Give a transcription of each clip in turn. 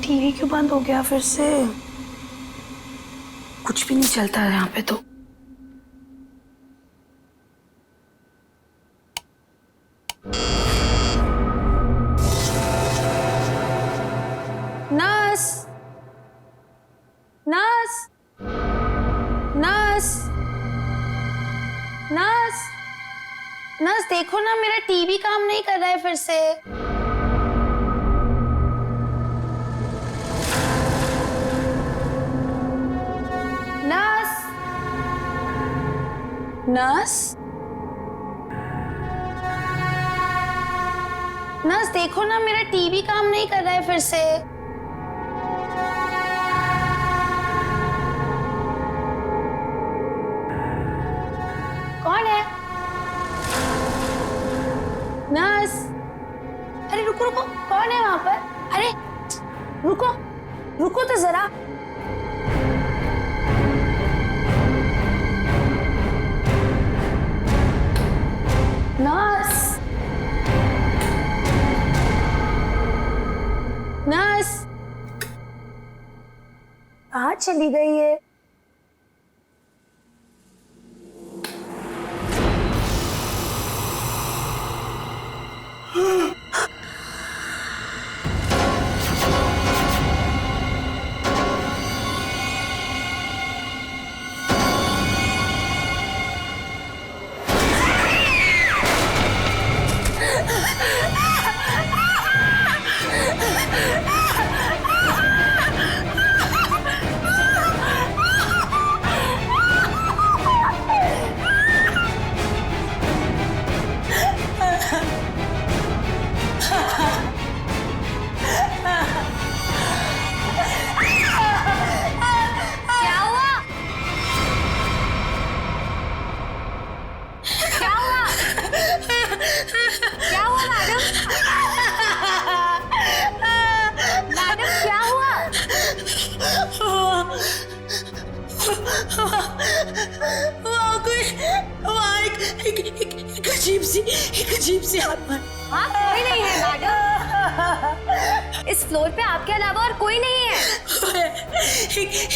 TV क्यों बंद हो गया फिर से? कुछ भी नहीं चलता है यहाँ पे तो। Nurse, nurse, nurse, nurse, nurse देखो ना, मेरा टीवी काम नहीं कर रहा है फिर से। नर्स, नर्स, नर्स देखो ना, मेरा टीवी काम नहीं कर रहा है फिर से। कौन है? नर्स, अरे रुको रुको, कौन है वहां पर? अरे रुको, रुको तो जरा। नर्स, नर्स कहाँ चली गई है? एक अजीब सी आत्मा। हाँ, कोई नहीं है मैडम। इस फ्लोर पे आपके अलावा और कोई नहीं है।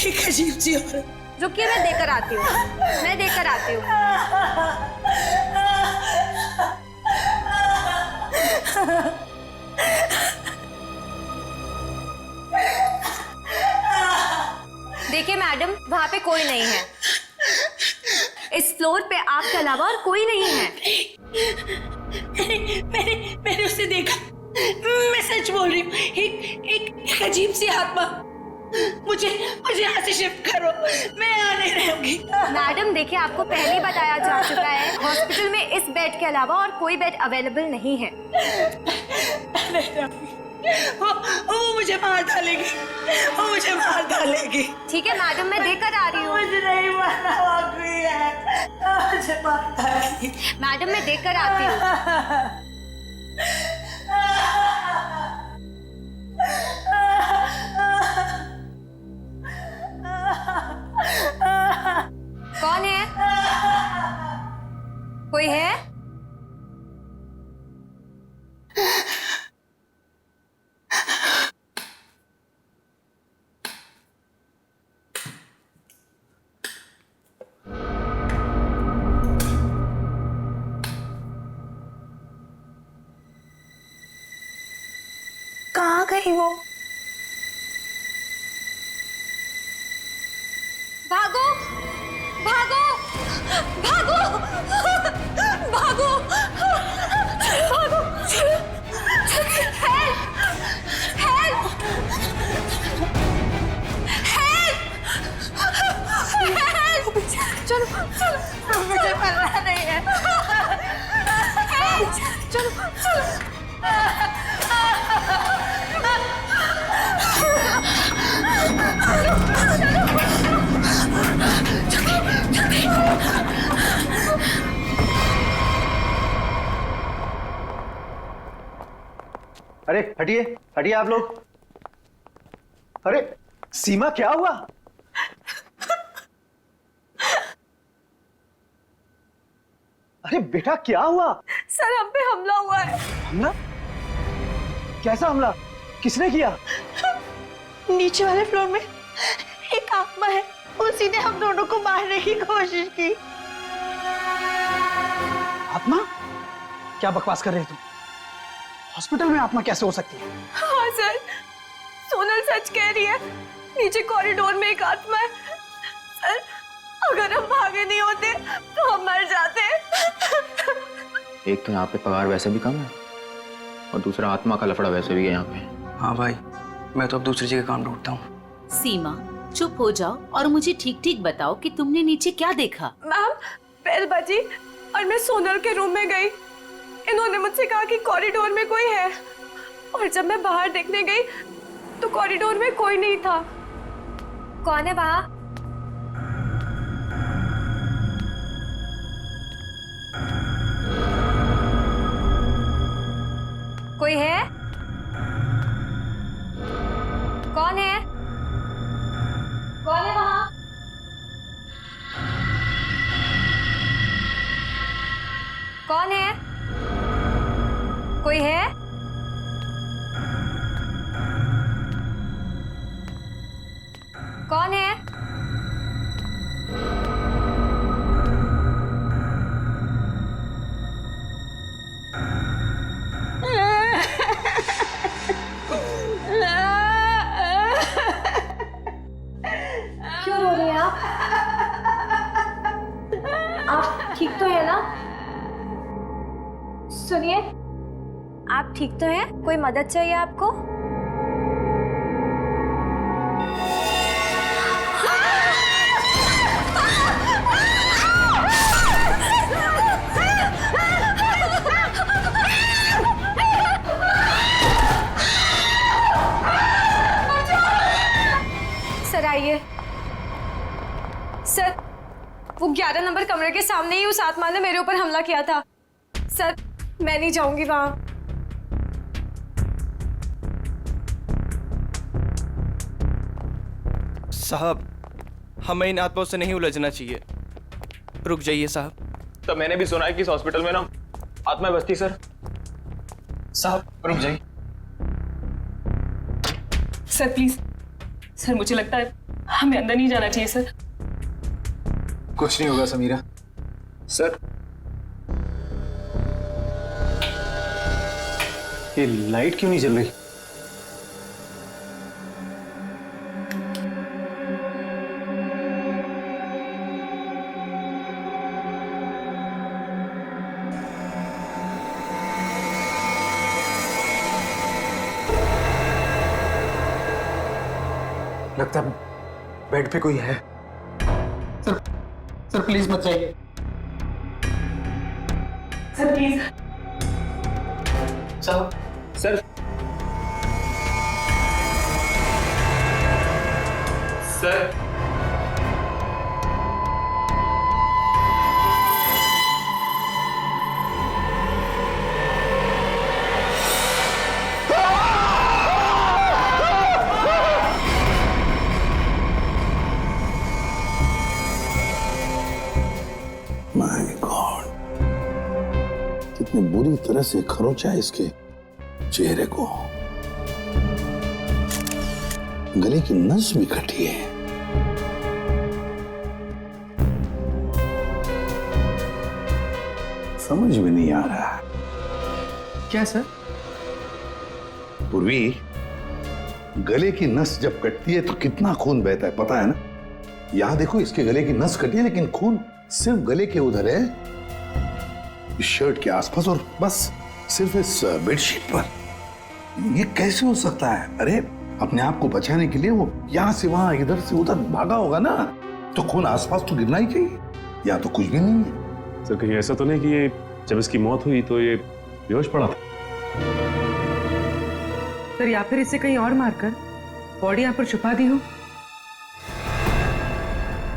एक अजीब सी औरत। रुकिए, मैं देकर आती हूँ, मैं देकर आती हूँ। देखिए मैडम, वहाँ पे कोई नहीं है। इस फ्लोर पे आपके अलावा और कोई नहीं है। मैंने उसे देखा। मैं सच बोल रही हूँ। एक अजीब सी आत्मा। मुझे यहाँ से शिफ्ट करो, मैं यहाँ नहीं रहूंगी। मैडम देखिए, आपको पहले ही बताया जा चुका है, हॉस्पिटल में इस बेड के अलावा और कोई बेड अवेलेबल नहीं है। वो मुझे मार डालेगी, वो मुझे मार डालेगी। ठीक है मैडम, मैं देकर आ रही हूँ। मुझे नहीं मारना, मुझे मार डालेगी। मैडम मैं देकर आती हूँ। कौन है? कोई है? कहाँ गई वो? भागो, भागो, भागो, भागो, भागो, हेल्प, हेल्प, हेल्प, हेल्प, चलो, मुझे मरना नहीं है। चलो, चलो। अरे हटिए, हटिए आप लोग। अरे सीमा, क्या हुआ? अरे बेटा, क्या हुआ? सर, हम पे हमला हुआ है। हमला? कैसा हमला? किसने किया? नीचे वाले फ्लोर में एक आत्मा है, उसी ने हम दोनों को मारने की कोशिश की। आत्मा? क्या बकवास कर रहे हो तुम? हॉस्पिटल में आत्मा कैसे हो सकती है? हाँ सर, सोनल सच कह रही है। नीचे कॉरिडोर में एक आत्मा है। सर, अगर हम भागे नहीं होते तो हम मर जाते। एक तो यहाँ पे पगार वैसे भी कम है और दूसरा आत्मा का लफड़ा वैसे भी है यहाँ पे। हाँ भाई, मैं तो अब दूसरी जगह काम ढूंढता हूँ। सीमा, चुप हो जाओ और मुझे ठीक ठीक बताओ कि तुमने नीचे क्या देखा। मैम, बेल बजी और मैं सोनल के रूम में गई। इन्होंने मुझसे कहा कि कॉरिडोर में कोई है, और जब मैं बाहर देखने गई तो कॉरिडोर में कोई नहीं था। कौन है वहाँ? कोई है? कौन है? कौन है वहाँ? कौन है? कोई है? कौन है? क्यों रो रहे हैं आप? आप ठीक तो है ना? सुनिए, आप ठीक तो हैं? कोई मदद चाहिए आपको? सर आइए। सर, वो 11 नंबर कमरे के सामने ही उस आत्मा ने मेरे ऊपर हमला किया था। सर, मैं नहीं जाऊंगी वहां। साहब, हमें इन आत्माओं से नहीं उलझना चाहिए। रुक जाइए साहब। तो मैंने भी सुना है कि इस हॉस्पिटल में ना आत्माएं बसती सर। साहब रुक जाइए। सर प्लीज, सर मुझे लगता है हमें अंदर नहीं जाना चाहिए सर। कुछ नहीं होगा समीरा। सर, ये लाइट क्यों नहीं जल रही? लगता है बेड पे कोई है। सर प्लीज मत जाइए। Sir please. साहब, सर सर माय गॉड, कितनी बुरी तरह से खरोचा है इसके चेहरे को। गले की नस भी कटी है। समझ में नहीं आ रहा। क्या सर? पूर्वी, गले की नस जब कटती है तो कितना खून बहता है पता है ना? यहां देखो, इसके गले की नस कटी है लेकिन खून सिर्फ गले के उधर है, इस शर्ट के आसपास, और बस सिर्फ इस बेडशीट पर। ये कैसे हो सकता है? अरे अपने आप को बचाने के लिए वो यहां से वहां इधर से उधर भागा होगा ना, तो खून आसपास तो गिरना ही चाहिए, या तो कुछ भी नहीं है। सर कहीं ऐसा तो नहीं कि ये जब इसकी मौत हुई तो ये बेहोश पड़ा था? सर, या फिर इसे कहीं और मारकर बॉडी यहाँ पर छुपा दी हो।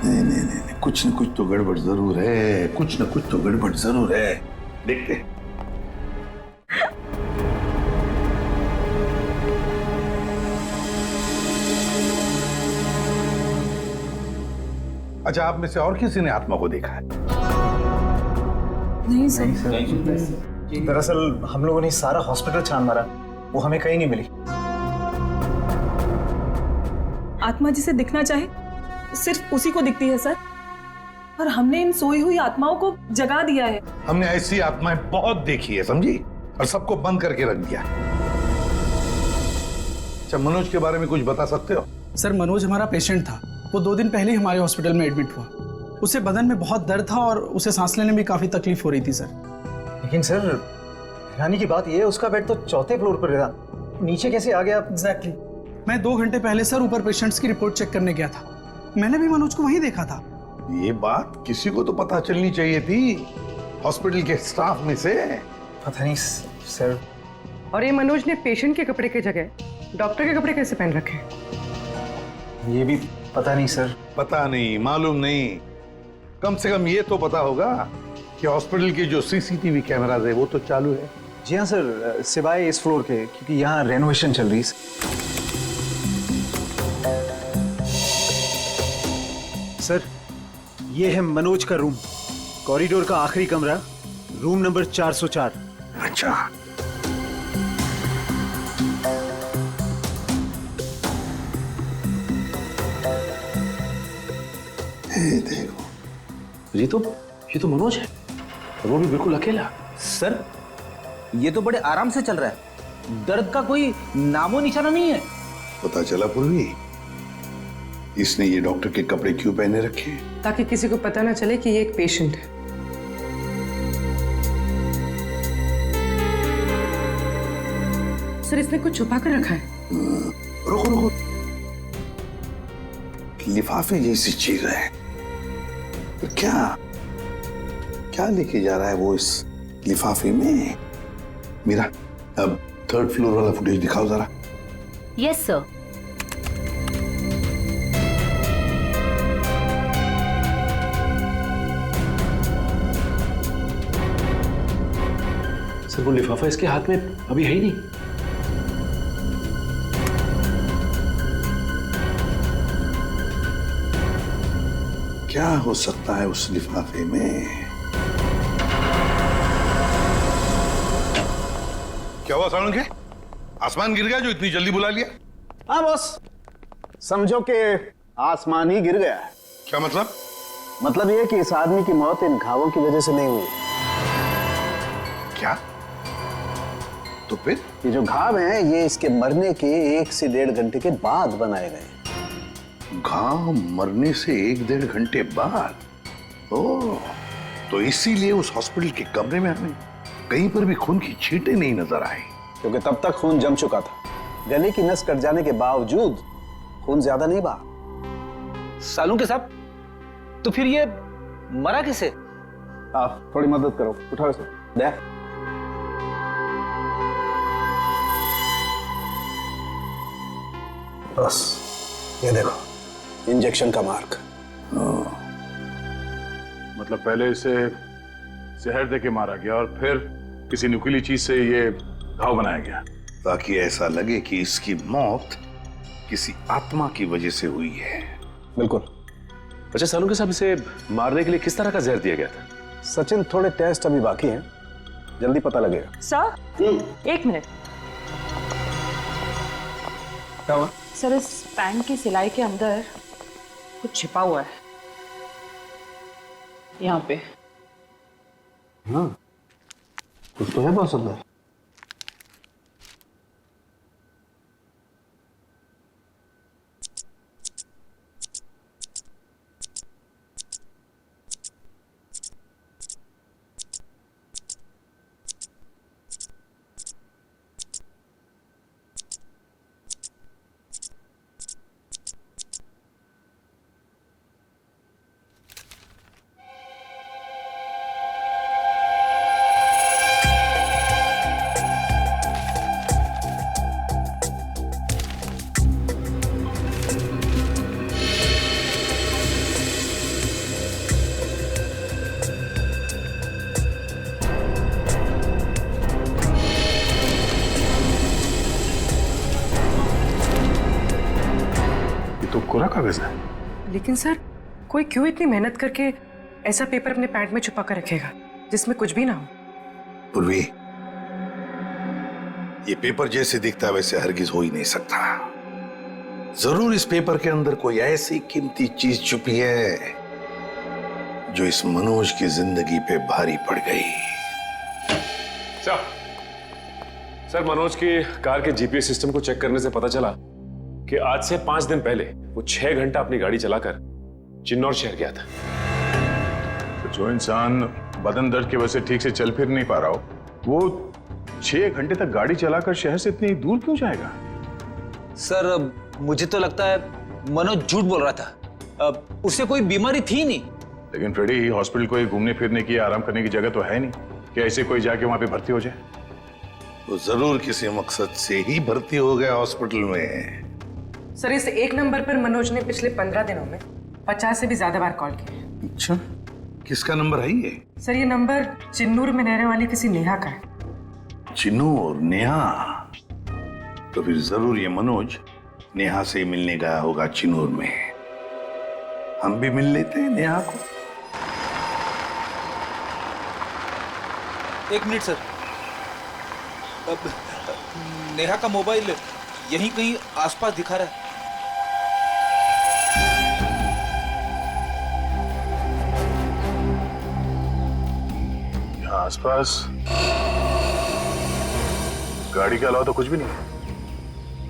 नहीं नहीं नहीं, कुछ न कुछ तो गड़बड़ जरूर है, कुछ न कुछ तो गड़बड़ जरूर है। देखते हैं। अच्छा, आप में से और किसी ने आत्मा को देखा है? नहीं सर। दरअसल हम लोगों ने सारा हॉस्पिटल छान मारा, वो हमें कहीं नहीं मिली। आत्मा जिसे दिखना चाहे सिर्फ उसी को दिखती है सर। और हमने इन सोई हुई आत्माओं को जगा दिया है। हमने ऐसी आत्माएं बहुत देखी है, समझी, और सबको बंद करके रख दिया। अच्छा, मनोज के बारे में कुछ बता सकते हो? सर मनोज हमारा पेशेंट था। वो 2 दिन पहले ही हमारे हॉस्पिटल में एडमिट हुआ। उसे बदन में बहुत दर्द था और उसे सांस लेने में काफी तकलीफ हो रही थी सर। लेकिन सर हैरानी की बात यह है, उसका बेड तो 4थे फ्लोर पर था, नीचे कैसे आ गया? एग्जैक्टली। मैं 2 घंटे पहले सर ऊपर पेशेंट्स की रिपोर्ट चेक करने गया था। मैंने भी मनोज को वहीं देखा था। ये बात किसी को तो पता चलनी चाहिए थी, हॉस्पिटल के स्टाफ में से। पता नहीं सर। और ये मनोज ने पेशेंट के कपड़े की जगह डॉक्टर के कपड़े कैसे पहन रखे? ये भी पता नहीं सर। पता नहीं, मालूम नहीं, कम से कम ये तो पता होगा कि हॉस्पिटल के जो सीसीटीवी कैमरास है वो तो चालू है। जी हाँ सर, सिवाय इस फ्लोर के, क्योंकि यहाँ रेनोवेशन चल रही है। सर ये है मनोज का रूम, कॉरिडोर का आखिरी कमरा, रूम नंबर 404। अच्छा, देखो, ये तो मनोज है, और वो भी बिल्कुल अकेला। सर ये तो बड़े आराम से चल रहा है, दर्द का कोई नामो निशाना नहीं है। पता चला पूर्वी, इसने ये डॉक्टर के कपड़े क्यों पहने रखे? ताकि किसी को पता ना चले कि ये एक पेशेंट है। सर इसने कुछ छुपा कर रखा है। रुको रुको, लिफाफे जैसी चीज है, तो क्या लेके जा रहा है वो इस लिफाफे में? मीरा, अब 3rd फ्लोर वाला फुटेज दिखाओ जरा। Yes sir. सर वो लिफाफा इसके हाथ में अभी है ही नहीं। क्या हो सकता है उस लिफाफे में? क्या हुआ सालुंखे? आसमान गिर गया जो इतनी जल्दी बुला लिया? हाँ बॉस, समझो कि आसमान ही गिर गया है। क्या मतलब? मतलब ये कि इस आदमी की मौत इन घावों की वजह से नहीं हुई। क्या? तो फिर? ये जो घाव हैं ये इसके मरने के 1 से 1.5 घंटे के बाद बनाए गए। घाव मरने से 1-1.5 घंटे बाद? ओह, तो इसीलिए उस हॉस्पिटल के कमरे में हमें कहीं पर भी खून की छींटें नहीं नजर आई। क्योंकि तब तक खून जम चुका था। गले की नस कट जाने के बावजूद खून ज्यादा नहीं बहा। सालुंखे साहब, तो फिर ये मरा कैसे? आप थोड़ी मदद करो, उठाओ इसे। दे। बस ये देखो, इंजेक्शन का मार्क। मतलब पहले इसे जहर दे के मारा गया और फिर किसी नुकीली चीज से ये घाव बनाया गया, ताकि ऐसा लगे कि इसकी मौत किसी आत्मा की वजह से हुई है। बिल्कुल। अच्छा सालुंखे साहब, इसे मारने के लिए किस तरह का जहर दिया गया था? सचिन, थोड़े टेस्ट अभी बाकी हैं, जल्दी पता लगेगा। Sir 1 minute. क्या हुआ? सर इस पैंट की सिलाई के अंदर कुछ छिपा हुआ है, यहाँ पे। हाँ, कुछ तो है बॉस अंदर। तो कोरा कागज है। लेकिन सर कोई क्यों इतनी मेहनत करके ऐसा पेपर अपने पैंट में छुपा कर रखेगा जिसमें कुछ भी ना हो? पूर्वी, ये पेपर जैसे दिखता है वैसे हरगिज हो ही नहीं सकता। जरूर इस पेपर के अंदर कोई ऐसी कीमती चीज छुपी है जो इस मनोज की जिंदगी पे भारी पड़ गई। सर, मनोज की कार के जीपीएस सिस्टम को चेक करने से पता चला कि आज से 5 दिन पहले वो 6 घंटा अपनी गाड़ी चलाकर चिन्नौर शहर गया था। तो जो इंसान बदन दर्द की वजह से ठीक से चल फिर नहीं पा रहा हो, वो 6 घंटे तक गाड़ी चलाकर शहर से इतनी दूर क्यों जाएगा? सर, मुझे तो लगता है मनोज झूठ बोल रहा था। उसे कोई बीमारी थी नहीं। लेकिन फ्रेडी, हॉस्पिटल कोई घूमने फिरने की, आराम करने की जगह तो है नहीं कि ऐसे कोई जाके वहां पे भर्ती हो जाए। तो जरूर किसी मकसद से ही भर्ती हो गया हॉस्पिटल में। सर, इस एक नंबर पर मनोज ने पिछले 15 दिनों में 50 से भी ज्यादा बार कॉल किया है। अच्छा, किसका नंबर है ये? सर, ये नंबर चिन्नूर में रहने वाली किसी नेहा का है। चिन्नूर? नेहा? तो फिर जरूर ये मनोज नेहा से मिलने गया होगा चिन्नूर में। हम भी मिल लेते हैं नेहा को। 1 मिनट सर। नेहा का मोबाइल यहीं कहीं आसपास दिखा रहा है। यहाँ आसपास गाड़ी के अलावा तो कुछ भी नहीं है।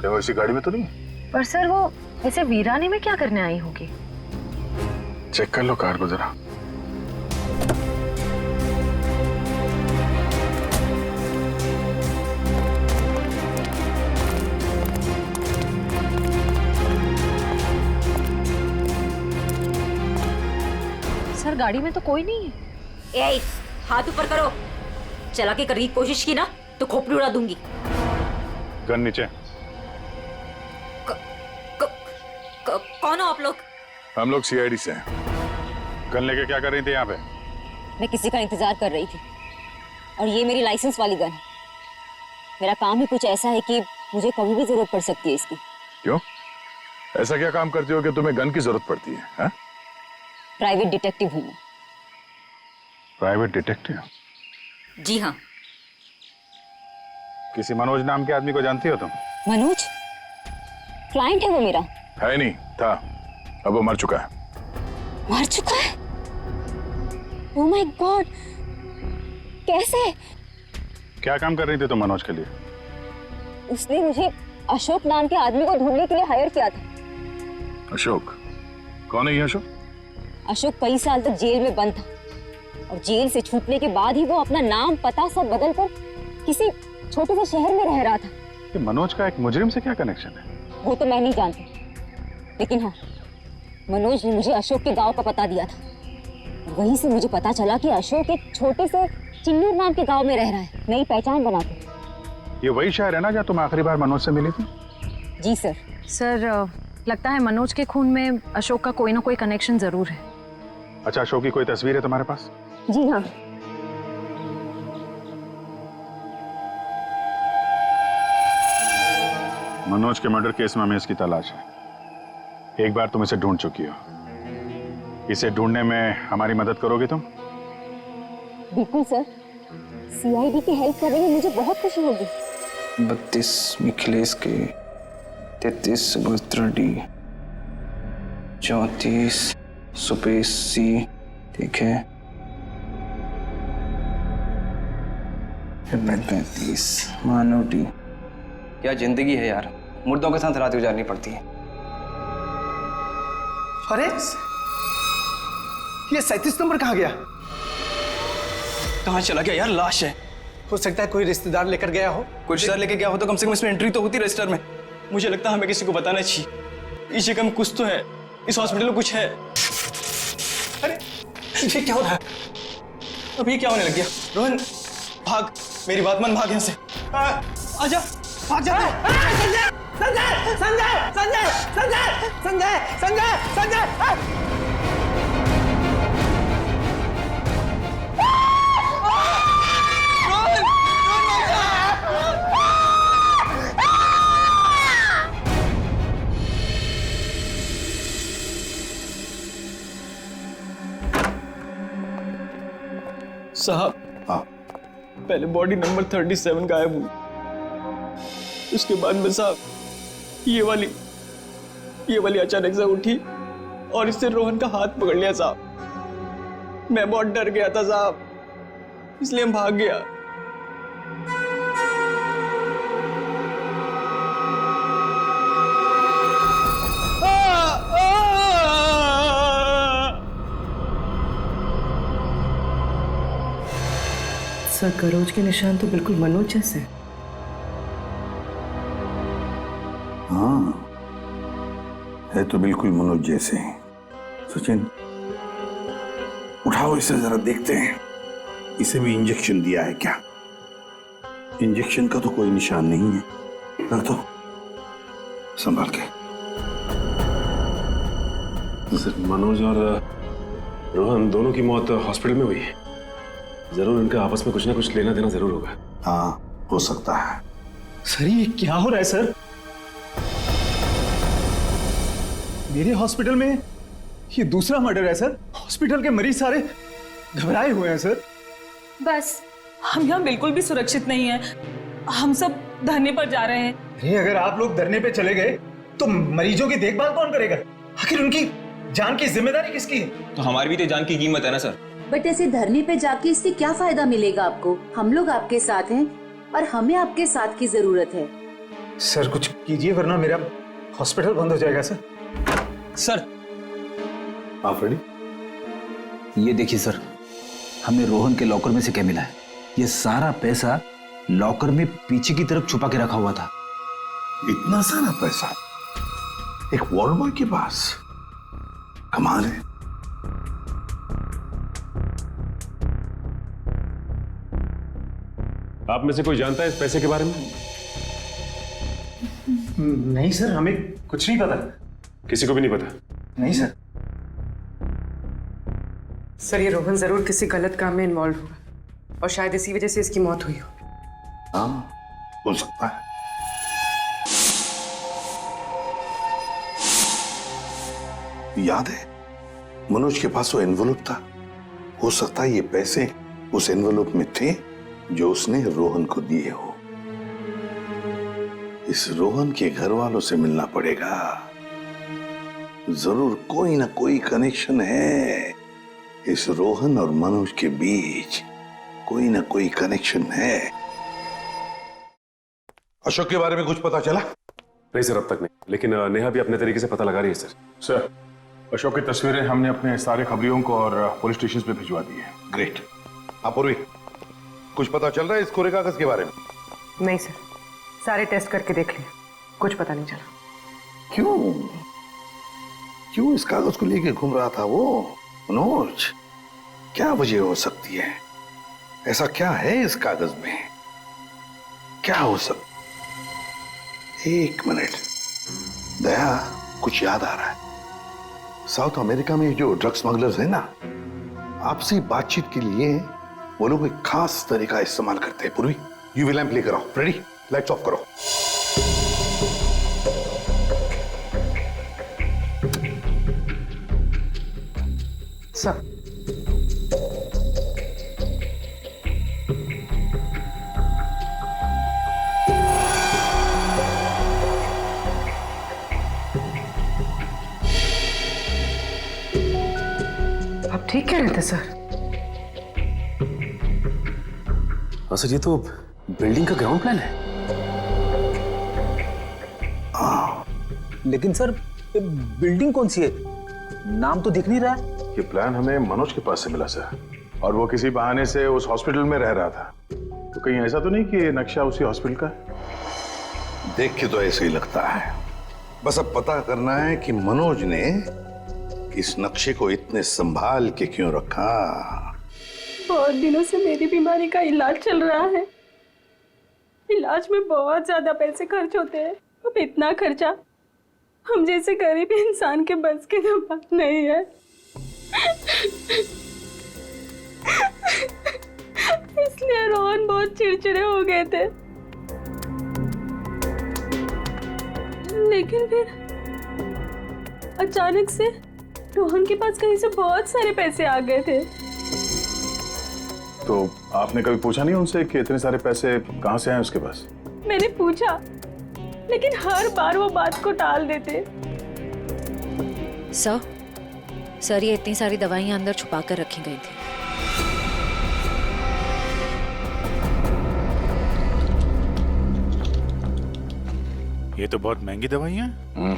क्या वो इसी गाड़ी में तो नहीं है? पर सर, वो इसे वीरानी में क्या करने आई होगी? चेक कर लो कार को जरा। सर, गाड़ी में तो कोई नहीं है। ए, हाथ ऊपर करो। चला के करने की कोशिश की ना तो खोपड़ी उड़ा दूंगी। गन नीचे। कौन हो आप लोग? हम लोग सीआईडी से हैं। गन लेके क्या कर रही थी यहाँ पे? मैं किसी का इंतजार कर रही थी और ये मेरी लाइसेंस वाली गन है। मेरा काम ही कुछ ऐसा है कि मुझे कभी भी जरूरत पड़ सकती है इसकी। क्यों? ऐसा क्या काम करती हो कि तुम्हें गन की जरूरत पड़ती है? हा? प्राइवेट डिटेक्टिव हूँ मैं। Private detective? जी हाँ। किसी मनोज नाम के आदमी को जानती हो तुम? मनोज? क्लाइंट है वो मेरा। है नहीं, था। अब वो मर चुका है। मर चुका है? Oh my God! कैसे? क्या काम कर रही थी तुम मनोज के लिए? उसने मुझे अशोक नाम के आदमी को ढूंढने के लिए हायर किया था। अशोक? कौन है ये अशोक? अशोक कई साल तक जेल में बंद था और जेल से छूटने के बाद ही वो अपना नाम पता सब बदल कर किसी छोटे से शहर में रह रहा था। ये मनोज का एक मुजरिम से क्या कनेक्शन है? वो तो मैं नहीं जानती, लेकिन हाँ, मनोज ने मुझे अशोक के गांव का पता दिया था। वहीं से मुझे पता चला कि अशोक एक छोटे से चिन्नूर नाम के गांव में रह रहा है, नई पहचान बना के। ये वही शहर है ना जहाँ तुम आखिरी बार मनोज से मिली थी? जी सर। सर, लगता है मनोज के खून में अशोक का कोई ना कोई कनेक्शन जरूर है। अच्छा, अशोक की कोई तस्वीर है तुम्हारे पास? जी हाँ। मनोज के मर्डर केस में हमें इसकी तलाश है। एक बार तुम इसे ढूंढ चुकी हो। इसे ढूंढने में हमारी मदद करोगे तुम? बिल्कुल सर, सीआईडी की हेल्प करेंगे, मुझे बहुत खुशी होगी। 32 मिखिलेश के, 33 सुभद्रा डी, 34 सुपेश सी, ठीक है, 35 मानव डी। क्या जिंदगी है यार, मुर्दों के साथ रात गुजारनी पड़ती है। अरे ये 37 नंबर कहाँ गया? कहाँ चला गया यार? लाश है। हो सकता है कोई रिश्तेदार लेकर गया हो। कोई रिश्तेदार लेके गया हो तो कम से कम इसमें एंट्री तो होती रजिस्टर में। मुझे लगता है हमें किसी को बताना चाहिए। इस जगह में कुछ तो है, इस हॉस्पिटल में कुछ है। अरे ये क्या हो रहा है? अब ये क्या होने लग गया? रोहन भाग, मेरी बात मान, भाग यहाँ से। आजा, भाग जा। संजय! संजय! संजय! संजय! संजय! संजय! संजय! संजय! साहब, पहले बॉडी नंबर 37 गायब हुई, उसके बाद में साहब ये वाली ये वाली अचानक से उठी और इससे रोहन का हाथ पकड़ लिया साहब। मैं बहुत डर गया था साहब, इसलिए हम भाग गया। सर गरोज के निशान तो बिल्कुल मनोज जैसे। हाँ, है तो बिल्कुल मनोज जैसे। सचिन, उठाओ इसे जरा देखते हैं, इसे भी इंजेक्शन दिया है क्या? इंजेक्शन का तो कोई निशान नहीं है। रख दो संभाल के। सर, मनोज और रोहन दोनों की मौत हॉस्पिटल में हुई है। जरूर इनका आपस में कुछ ना कुछ लेना देना जरूर होगा। हाँ, हो सकता है। सर ये क्या हो रहा है सर? मेरे हॉस्पिटल में ये दूसरा मर्डर है सर। हॉस्पिटल के मरीज सारे घबराए हुए हैं सर। बस हम यहाँ बिल्कुल भी सुरक्षित नहीं है। हम सब धरने पर जा रहे हैं। अरे अगर आप लोग धरने पे चले गए तो मरीजों की देखभाल कौन करेगा? आखिर उनकी जान की जिम्मेदारी किसकी है? तो हमारी भी तो जान की कीमत है ना सर। बट ऐसे धरने पे जाके इससे क्या फायदा मिलेगा आपको? हम लोग आपके साथ हैं और हमें आपके साथ की जरूरत है। सर कुछ कीजिए वरना मेरा हॉस्पिटल बंद हो जाएगा सर। सर आप रेडी? ये देखिए सर, हमें रोहन के लॉकर में से क्या मिला है। ये सारा पैसा लॉकर में पीछे की तरफ छुपा के रखा हुआ था। इतना सारा पैसा एक वॉल बॉय के पास? कमाल है। आप में से कोई जानता है इस पैसे के बारे में? नहीं सर, हमें कुछ नहीं पता। किसी को भी नहीं पता? नहीं सर। सर ये रोहन जरूर किसी गलत काम में इन्वॉल्व हुआ और शायद इसी वजह से इसकी मौत हुई हो। हाँ, हो सकता है। याद है मनोज के पास वो एनवेलप था। हो सकता है ये पैसे उस एनवेलप में थे जो उसने रोहन को दिए हो। इस रोहन के घर वालों से मिलना पड़ेगा। जरूर कोई ना कोई कनेक्शन है इस रोहन और मनोज के बीच। कोई ना कोई कनेक्शन है। अशोक के बारे में कुछ पता चला? नहीं सर, अब तक नहीं, लेकिन नेहा भी अपने तरीके से पता लगा रही है सर। सर, अशोक की तस्वीरें हमने अपने सारे खबरियों को और पुलिस स्टेशन पे भिजवा दी है। ग्रेट। अपूर्वी, कुछ पता चल रहा है इस कोरे कागज के बारे में? नहीं सर, सारे टेस्ट करके देख लिए, कुछ पता नहीं चला। क्यों इस कागज को लेके घूम रहा था वो मनोज? क्या वजह हो सकती है? ऐसा क्या है इस कागज में? क्या हो सकता? एक मिनट, दया, कुछ याद आ रहा है। साउथ अमेरिका में जो ड्रग स्मगलर्स हैं ना, आपसी बातचीत के लिए वो लोग एक खास तरीका इस्तेमाल करते हैं। पूर्वी, यूवी लैंप लेकर आओ। रेडी? लाइट्स ऑफ करो। सर आप ठीक कह रहे थे सर। हाँ सर, ये तो बिल्डिंग का ग्राउंड प्लान है। लेकिन सर बिल्डिंग कौन सी है? नाम तो दिख नहीं रहा है। ये प्लान हमें मनोज के पास से मिला सर, और वो किसी बहाने से उस हॉस्पिटल में रह रहा था। तो कहीं ऐसा तो नहीं कि ये नक्शा उसी हॉस्पिटल का है? देख के तो ऐसे ही लगता है। बस अब पता करना है कि मनोज ने इस नक्शे को इतने संभाल के क्यों रखा। बहुत दिनों से मेरी बीमारी का इलाज चल रहा है। इलाज में बहुत ज्यादा पैसे खर्च होते हैं। अब इतना खर्चा हम जैसे गरीब इंसान के बस की तो बात नहीं है। इसलिए रोहन बहुत चिड़चिड़े हो गए थे। लेकिन फिर अचानक से रोहन के पास कहीं से बहुत सारे पैसे आ गए थे। तो आपने कभी पूछा नहीं उनसे कि इतने सारे पैसे कहां से आए उसके पास? मैंने पूछा, लेकिन हर बार वो बात को टाल देते। सर ये इतनी सारी दवाइयां अंदर छुपा कर रखी गई थी। ये तो बहुत महंगी दवाइयां हैं।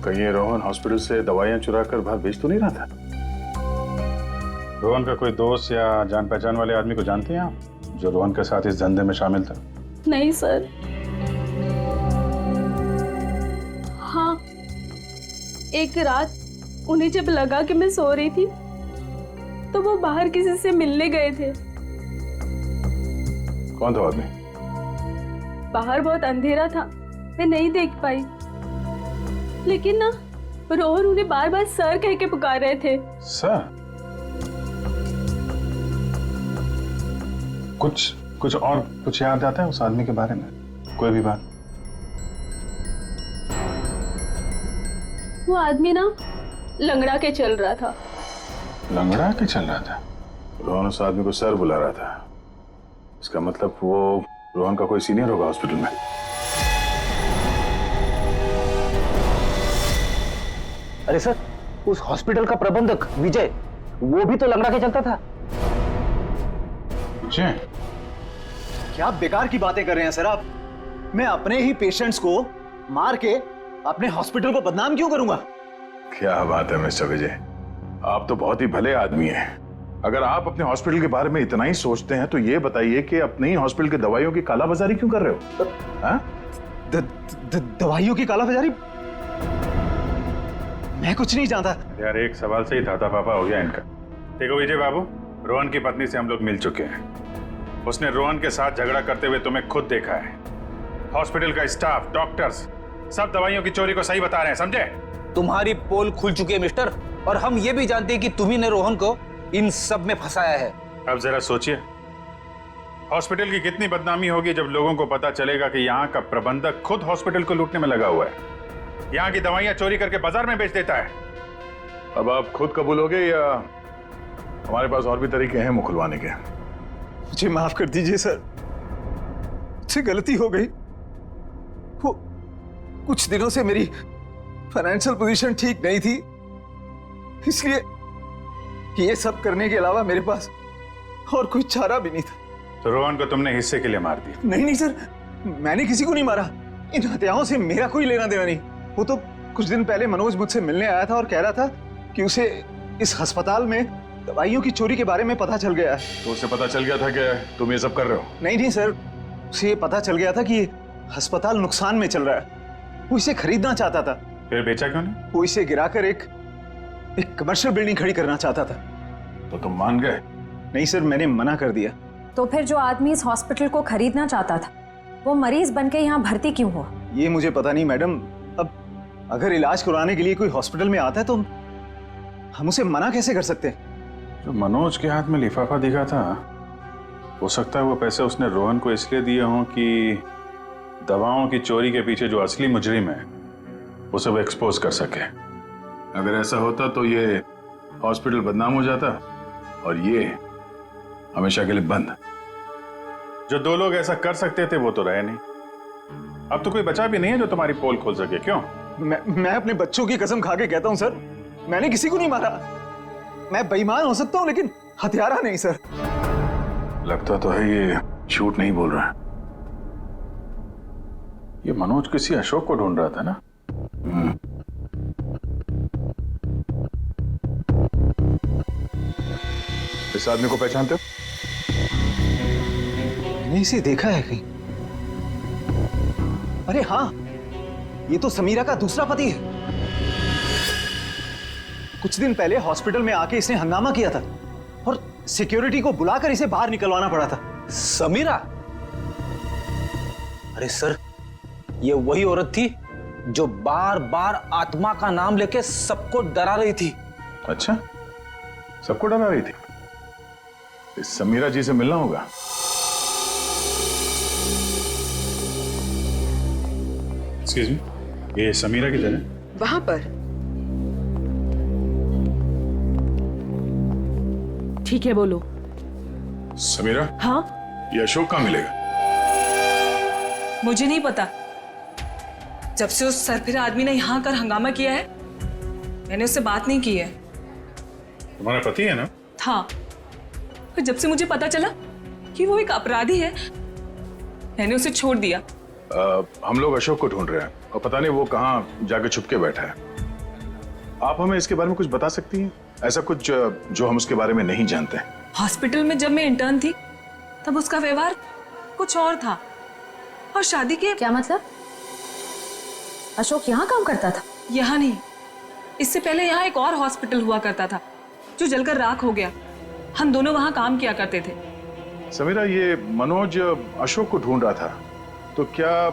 कहीं ये रोहन हॉस्पिटल से दवाइयां चुरा कर बाहर बेच तो नहीं रहा था? रोहन का कोई दोस्त या जान पहचान वाले आदमी को जानते हैं आप, जो रोहन के साथ इस धंधे में शामिल था? नहीं सर। हाँ, एक रात उन्हें जब लगा कि मैं सो रही थी तो वो बाहर किसी से मिलने गए थे। कौन था आदमी? बाहर बहुत अंधेरा था, मैं नहीं देख पाई, लेकिन ना रोहन उन्हें बार बार सर कह के पुकार रहे थे। सर? कुछ और कुछ याद आता है उस आदमी के बारे में? कोई भी बात? वो आदमी ना लंगड़ा के चल रहा था। लंगड़ा के चल रहा था? रोहन उस आदमी को सर बुला रहा था। इसका मतलब वो रोहन का कोई सीनियर होगा हॉस्पिटल में। अरे सर, उस हॉस्पिटल का प्रबंधक विजय, वो भी तो लंगड़ा के चलता था। विजय? क्या बेकार की बातें कर रहे हैं सर आप? मैं अपने ही पेशेंट्स को मार के अपने हॉस्पिटल को बदनाम क्यों करूंगा? क्या बात है मिस्टर विजय, आप तो बहुत ही भले आदमी हैं। अगर आप अपने हॉस्पिटल के बारे में इतना ही सोचते हैं तो ये बताइए कि अपने ही हॉस्पिटल के दवाइयों की कालाबाजारी क्यों कर रहे हो? दवाइयों की कालाबाजारी? मैं कुछ नहीं जानता यार। एक सवाल से ही धाता पापा हो गया इनका। देखो विजय बाबू, रोहन की पत्नी से हम लोग मिल चुके हैं। उसने रोहन के साथ झगड़ा करते हुए तुम्हें खुद देखा है। हॉस्पिटल का स्टाफ, डॉक्टर्स सब दवाइयों की चोरी को सही बता रहे हैं, समझे? तुम्हारी पोल खुल चुकी है मिस्टर, और हम ये भी जानते हैं कि तुम्ही ने रोहन को इन सब में फंसाया है। अब जरा सोचिए, हॉस्पिटल की कितनी बदनामी होगी जब लोगों को पता चलेगा कि यहाँ का प्रबंधक खुद हॉस्पिटल को लूटने में लगा हुआ है, यहाँ की दवाइयां चोरी करके बाजार में बेच देता है। अब आप खुद कबूलोगे या हमारे पास और भी तरीके हैं मुंह खुलवाने के? मुझे माफ कर दीजिए सर, मुझसे गलती हो गई। वो कुछ दिनों से मेरी फाइनेंशियल पोजीशन ठीक नहीं थी, इसलिए ये सब करने के अलावा मेरे पास और कोई चारा भी नहीं था। तो रोहन को तुमने हिस्से के लिए मार दिया? नहीं सर, मैंने किसी को नहीं मारा। इन हत्याओं से मेरा कोई लेना देना नहीं। वो तो कुछ दिन पहले मनोज मुझसे मिलने आया था और कह रहा था कि उसे इस अस्पताल में दवाइयों की चोरी के बारे में पता चल गया है। तो उसे पता चल गया था कि तुम ये सब कर रहे हो? नहीं सर, उसे ये पता चल गया था कि अस्पताल नुकसान में चल रहा है। वो इसे खरीदना चाहता था। फिर बेचा क्यों नहीं? वो इसे गिराकर एक कमर्शियल बिल्डिंग खड़ी करना चाहता था। तो तुम मान गए? नहीं सर, मैंने मना कर दिया। तो फिर जो आदमी इस हॉस्पिटल को खरीदना चाहता था वो मरीज बनके यहाँ भर्ती क्यों हुआ? ये मुझे पता नहीं मैडम। अब अगर इलाज करवाने के लिए कोई हॉस्पिटल में आता है तो हम उसे मना कैसे कर सकते हैं? जो मनोज के हाथ में लिफाफा दिखा था, हो सकता है वो पैसे उसने रोहन को इसलिए दिए हों कि दवाओं की चोरी के पीछे जो असली मुजरिम है उसे वो एक्सपोज कर सके। अगर ऐसा होता तो ये हॉस्पिटल बदनाम हो जाता और ये हमेशा के लिए बंद। जो दो लोग ऐसा कर सकते थे वो तो रहे नहीं। अब तो कोई बचा भी नहीं है जो तुम्हारी पोल खोल सके। क्यों? मैं अपने बच्चों की कसम खा के कहता हूं सर, मैंने किसी को नहीं मारा। मैं बेईमान हो सकता हूं लेकिन हत्यारा नहीं सर। लगता तो है ये झूठ नहीं बोल रहा है। ये मनोज किसी अशोक को ढूंढ रहा था ना? इस आदमी को पहचानते हो? मैंने इसे देखा है कहीं। अरे हाँ, ये तो समीरा का दूसरा पति है। कुछ दिन पहले हॉस्पिटल में आके इसने हंगामा किया था और सिक्योरिटी को बुलाकर इसे बाहर निकलवाना पड़ा था। समीरा? अरे सर, ये वही औरत थी जो बार बार आत्मा का नाम लेके सबको डरा रही थी। अच्छा, सबको डरा रही थी? इस समीरा जी से मिलना होगा। एक्सक्यूज मी, ये समीरा किधर है? वहां पर। ठीक है, बोलो। समीरा? हाँ? ये अशोक कहाँ मिलेगा? मुझे नहीं पता। जब से उस सरफिरा आदमी ने यहाँ आकर हंगामा किया है मैंने उससे बात नहीं की है। तुम्हारा पति है ना? था, पर जब से मुझे पता चला कि वो एक अपराधी है, मैंने उसे छोड़ दिया। हम लोग अशोक को ढूंढ रहे हैं और पता नहीं वो कहाँ जाके छुप के बैठा है। आप हमें इसके बारे में कुछ बता सकती हैं? ऐसा कुछ जो हम उसके बारे में नहीं जानते हैं। हॉस्पिटल में जब मैं इंटर्न थी तब उसका व्यवहार कुछ और था, और शादी के। क्या मतलब? अशोक यहाँ काम करता था? यहाँ नहीं, इससे पहले यहाँ एक और हॉस्पिटल हुआ करता था जो जलकर राख हो गया। हम दोनों वहाँ काम किया करते थे। समीरा, ये मनोज अशोक को ढूंढ रहा था, तो क्या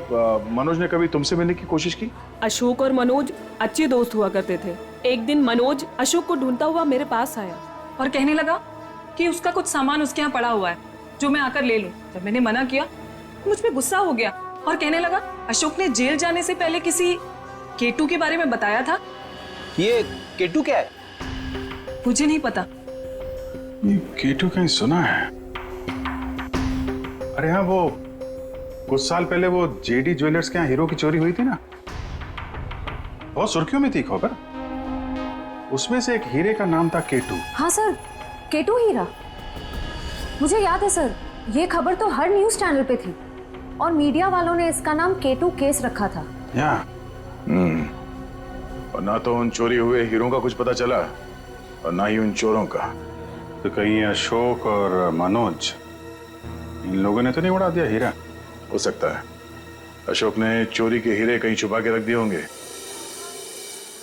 मनोज ने कभी तुमसे मिलने की कोशिश की? अशोक और मनोज अच्छे दोस्त हुआ करते थे। एक दिन मनोज अशोक को ढूंढता हुआ मेरे पास आया और कहने लगा कि उसका कुछ सामान उसके यहाँ पड़ा हुआ है जो मैं आकर ले लूं। जब मैंने मना किया तो मुझ पे गुस्सा हो गया और कहने लगा अशोक ने जेल जाने से पहले किसी केटू के बारे में बताया था। ये केटू क्या है? मुझे नहीं पता। ये केटू कहीं सुना है। अरे हाँ, वो कुछ साल पहले वो जेडी ज्वेलर्स के यहाँ हीरो की चोरी हुई थी ना, बहुत सुर्खियों में थी खबर। उसमें से एक हीरे का नाम था केटू। हाँ सर, केटू हीरा, मुझे याद है सर। ये खबर तो हर न्यूज चैनल पे थी और मीडिया वालों ने इसका नाम केटू केस रखा था। और ना तो उन चोरी हुए हीरों का कुछ पता चला और ना ही उन चोरों का। तो कहीं अशोक और मनोज, इन लोगों ने तो नहीं उड़ा दिया हीरा? हो सकता है अशोक ने चोरी के हीरे कहीं छुपा के रख दिए होंगे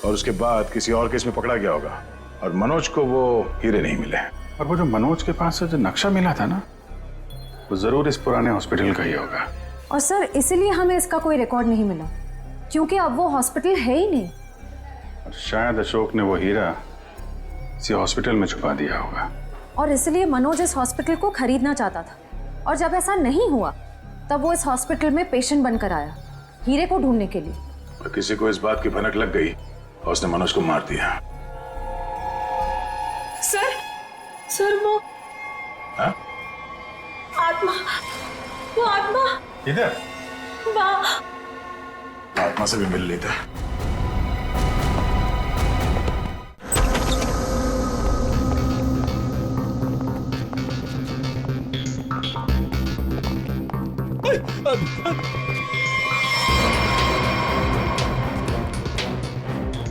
और उसके बाद किसी और केस में पकड़ा गया होगा और मनोज को वो हीरे नहीं मिले। और वो जो मनोज के पास से जो नक्शा मिला था ना, वो जरूर इस पुराने हॉस्पिटल का ही होगा। और सर इसीलिए हमें इसका कोई रिकॉर्ड नहीं मिला, क्योंकि अब वो हॉस्पिटल है ही नहीं। और शायद अशोक ने वो हीरा इसी हॉस्पिटल में छुपा दिया होगा। और इसलिए मनोज इस हॉस्पिटल को खरीदना चाहता था, और जब ऐसा नहीं हुआ तब वो इस हॉस्पिटल में पेशेंट बनकर आया हीरे को ढूंढने के लिए। और किसी को इस बात की भनक लग गई और उसने मनोज को मार दिया। सर वो हा? आत्मा, वो आत्मा इधर वहाँ। आत्मा से भी मिल लेता।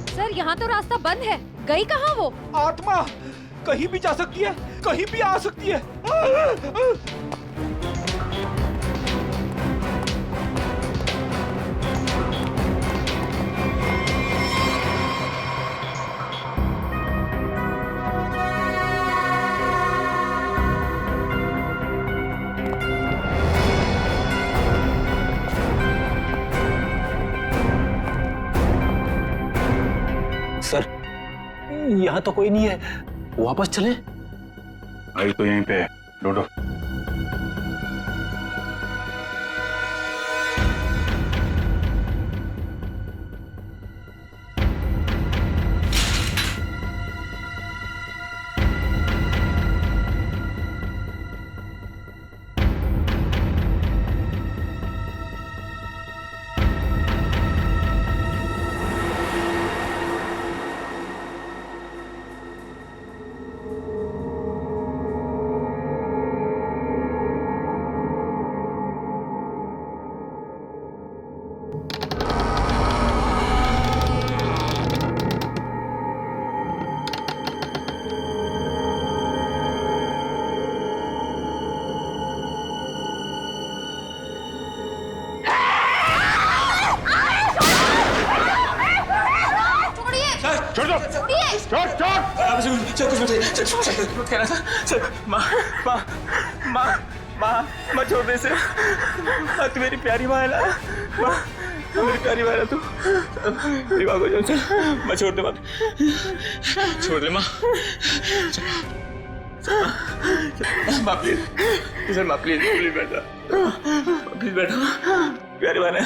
सर यहाँ तो रास्ता बंद है, गई कहाँ वो? आत्मा कहीं भी जा सकती है, कहीं भी आ सकती है। सर, यहाँ तो कोई नहीं है, वापस चले? आई तो यहीं पे ढूंढो। माँ छोड़ दे इसे। तू मेरी प्यारी माँ है ना, माँ मेरी प्यारी माँ है तू। मेरी माँ को चल, माँ छोड़ दे, माँ छोड़ दे, माँ माँ प्लीज, माँ प्लीज प्लीज बैठा, प्लीज बैठो, प्यारी माँ है,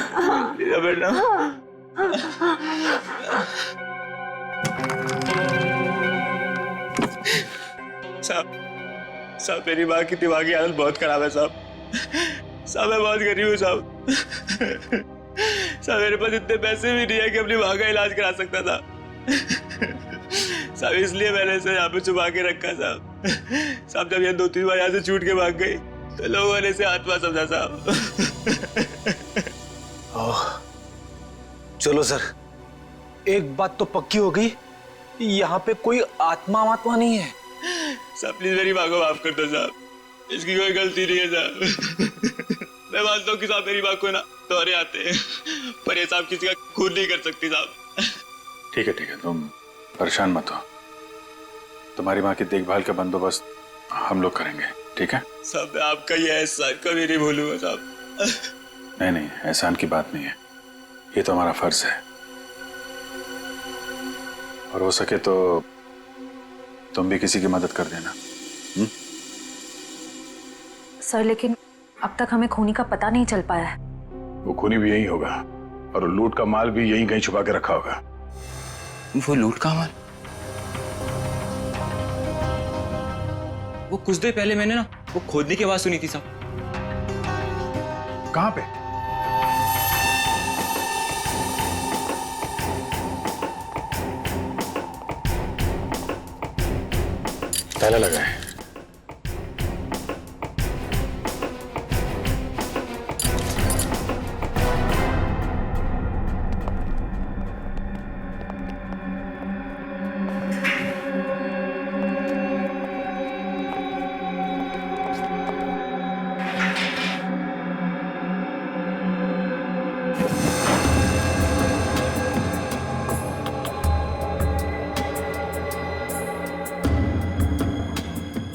प्लीज बैठना। साहब मेरी माँ की दिमागी हालत बहुत खराब है साहब। मैं बहुत गरीब हूँ साहब। मेरे पास इतने पैसे भी नहीं है कि अपनी माँ का इलाज करा सकता था। साहब इसलिए मैंने इसे यहाँ पे छुपा के रखा साहब। साहब जब ये 2-3 बार यहाँ से छूट के भाग गई तो लोगों ने इसे आत्मा समझा साहब। चलो सर, एक बात तो पक्की हो गई, यहाँ पे कोई आत्मा नहीं है। साहब प्लीज मेरी माँ को माफ कर दो साहब, इसकी कोई गलती नहीं है साहब। मैं मानता हूँ कि साहब मेरी माँ को ना दौरे आते हैं, पर ये साहब किसी का खून नहीं कर सकती साहब। ठीक है, तुम परेशान मत हो। तुम्हारी माँ की देखभाल का बंदोबस्त हम लोग करेंगे, ठीक है? साहब मैं आपका ये एहसान कभी नहीं भूलूंगा साहब। नहीं, एहसान की बात नहीं है, ये तो हमारा फर्ज है। और हो सके तो तुम भी किसी की मदद कर देना। सर लेकिन अब तक हमें खूनी का पता नहीं चल पाया है। वो खूनी भी यही होगा और लूट का माल भी यहीं कहीं छुपा के रखा होगा। वो लूट का माल? वो कुछ देर पहले मैंने ना वो खोदने की आवाज सुनी थी साहब। कहां पे? ताला लगा है।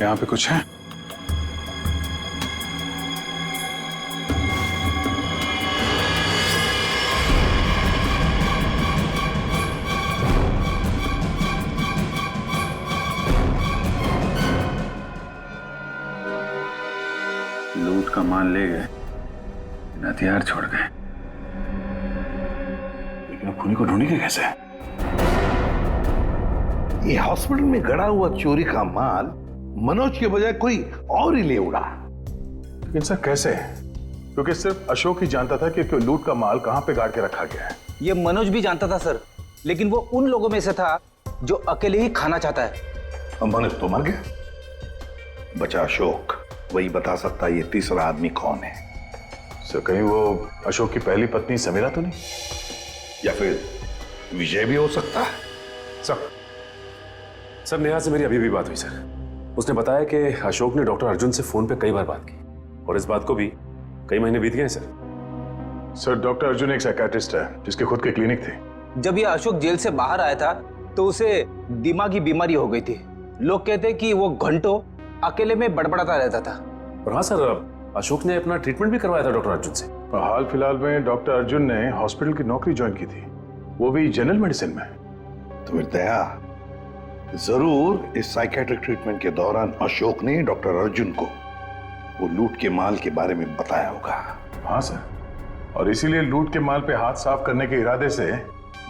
यहाँ पे कुछ है? लूट का माल ले गए, हथियार छोड़ गए, लेकिन अब खूनी को ढूंढेंगे कैसे? ये हॉस्पिटल में गड़ा हुआ चोरी का माल मनोज के बजाय कोई और ही ले उड़ा। लेकिन सर कैसे? क्योंकि सिर्फ अशोक ही जानता था कि लूट का माल कहां पे गाड़ के रखा गया है। ये मनोज भी जानता था सर, लेकिन वो उन लोगों में से था जो अकेले ही खाना चाहता है। मनोज तो मर गया, बचा अशोक, वही बता सकता है ये तीसरा आदमी कौन है। सर कहीं वो अशोक की पहली पत्नी समीरा तो नहीं? या फिर विजय भी हो सकता है। सर नेहा से मेरी अभी भी बात हुई सर। उसने बताया कि अशोक ने डॉक्टर अर्जुन से फोन पे कई बार बात की और इस बात को भी कई महीने बीत गए सर। डॉक्टर अर्जुन एक साइकियाट्रिस्ट है जिसके खुद के क्लिनिक थे। जब ये अशोक जेल से बाहर आया था तो उसे दिमागी बीमारी हो गई थी। लोग कहते कि वो घंटों अकेले में बड़बड़ाता रहता था। और हाँ सर, अशोक ने अपना ट्रीटमेंट भी करवाया था डॉक्टर अर्जुन से। हाल फिलहाल में डॉक्टर अर्जुन ने हॉस्पिटल की नौकरी ज्वाइन की थी, वो भी जनरल मेडिसिन में। तो फिर दया जरूर इस साइकेट्रिक ट्रीटमेंट के दौरान अशोक ने डॉक्टर अर्जुन को वो लूट के माल के बारे में बताया होगा। हाँ सर, और इसीलिए लूट के माल पे हाथ साफ करने के इरादे से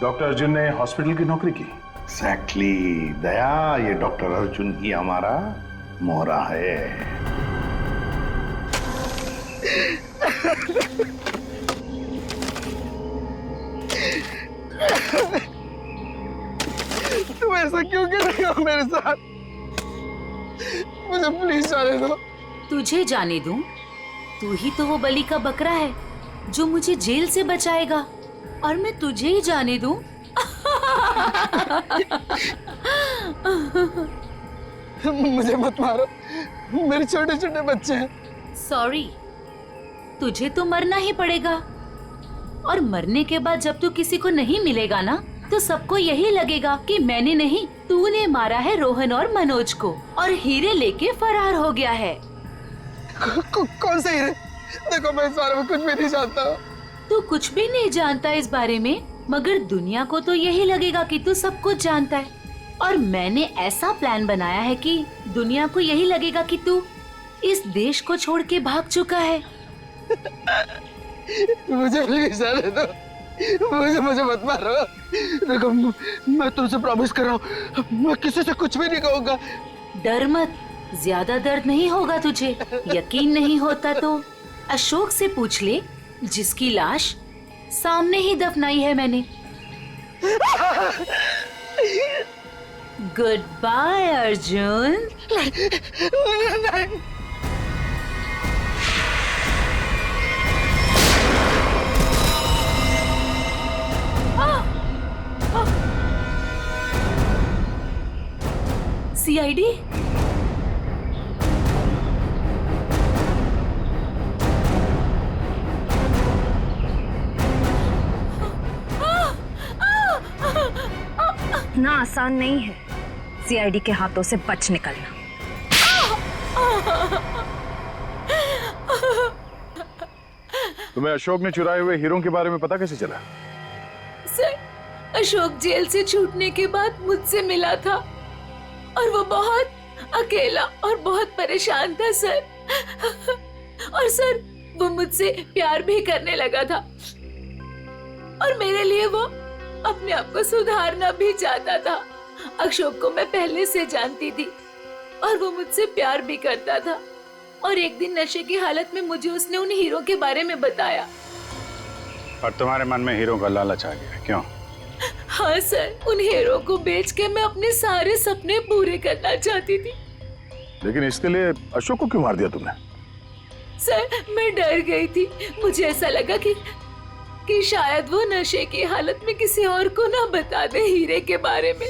डॉक्टर अर्जुन ने हॉस्पिटल की नौकरी की। एग्जैक्टली दया, ये डॉक्टर अर्जुन ही हमारा मोहरा है। तुम ऐसा क्यों कर रहे हो मेरे साथ? मुझे प्लीज जाने दो। तुझे जाने दूं? तू ही तो वो बलि का बकरा है जो मुझे जेल से बचाएगा, और मैं तुझे ही जाने दूं? मुझे मत मारो, मेरे छोटे छोटे बच्चे हैं। सॉरी, तुझे तो मरना ही पड़ेगा, और मरने के बाद जब तू किसी को नहीं मिलेगा ना, तो सबको यही लगेगा कि मैंने नहीं, तूने मारा है रोहन और मनोज को, और हीरे लेके फरार हो गया है। कौन से हीरे? देखो मैं इस बारे में कुछ भी नहीं जानता। तू कुछ भी नहीं जानता इस बारे में, मगर दुनिया को तो यही लगेगा कि तू सब कुछ जानता है, और मैंने ऐसा प्लान बनाया है कि दुनिया को यही लगेगा कि तू इस देश को छोड़ के भाग चुका है। मुझे प्लीज जाने दो, मुझे मत मारो। देखो मैं तुमसे प्रॉमिस कर रहा हूँ, मैं किसी से कुछ भी नहीं कहूँगा। डर मत, ज्यादा दर्द नहीं होगा तुझे। यकीन नहीं होता तो अशोक से पूछ ले, जिसकी लाश सामने ही दफनाई है मैंने। Goodbye Arjun. सीआईडी? इतना आसान नहीं है सीआईडी के हाथों से बच निकलना। तुम्हें अशोक ने चुराए हुए हीरों के बारे में पता कैसे चला? सर, अशोक जेल से छूटने के बाद मुझसे मिला था और वो बहुत अकेला और बहुत परेशान था सर। और सर, वो मुझसे प्यार भी करने लगा था और मेरे लिए वो अपने आप को सुधारना भी चाहता था। अशोक को मैं पहले से जानती थी और वो मुझसे प्यार भी करता था। और एक दिन नशे की हालत में मुझे उसने उन हीरो के बारे में बताया। और तुम्हारे मन में हीरो का लालच आ गया, क्यों? हाँ सर, उन हीरो को बेच के मैं अपने सारे सपने पूरे करना चाहती थी। लेकिन इसके लिए अशोक को क्यों मार दिया तुमने? सर, मैं डर गई थी। मुझे ऐसा लगा कि शायद वो नशे की हालत में किसी और को ना बता दे हीरे के बारे में।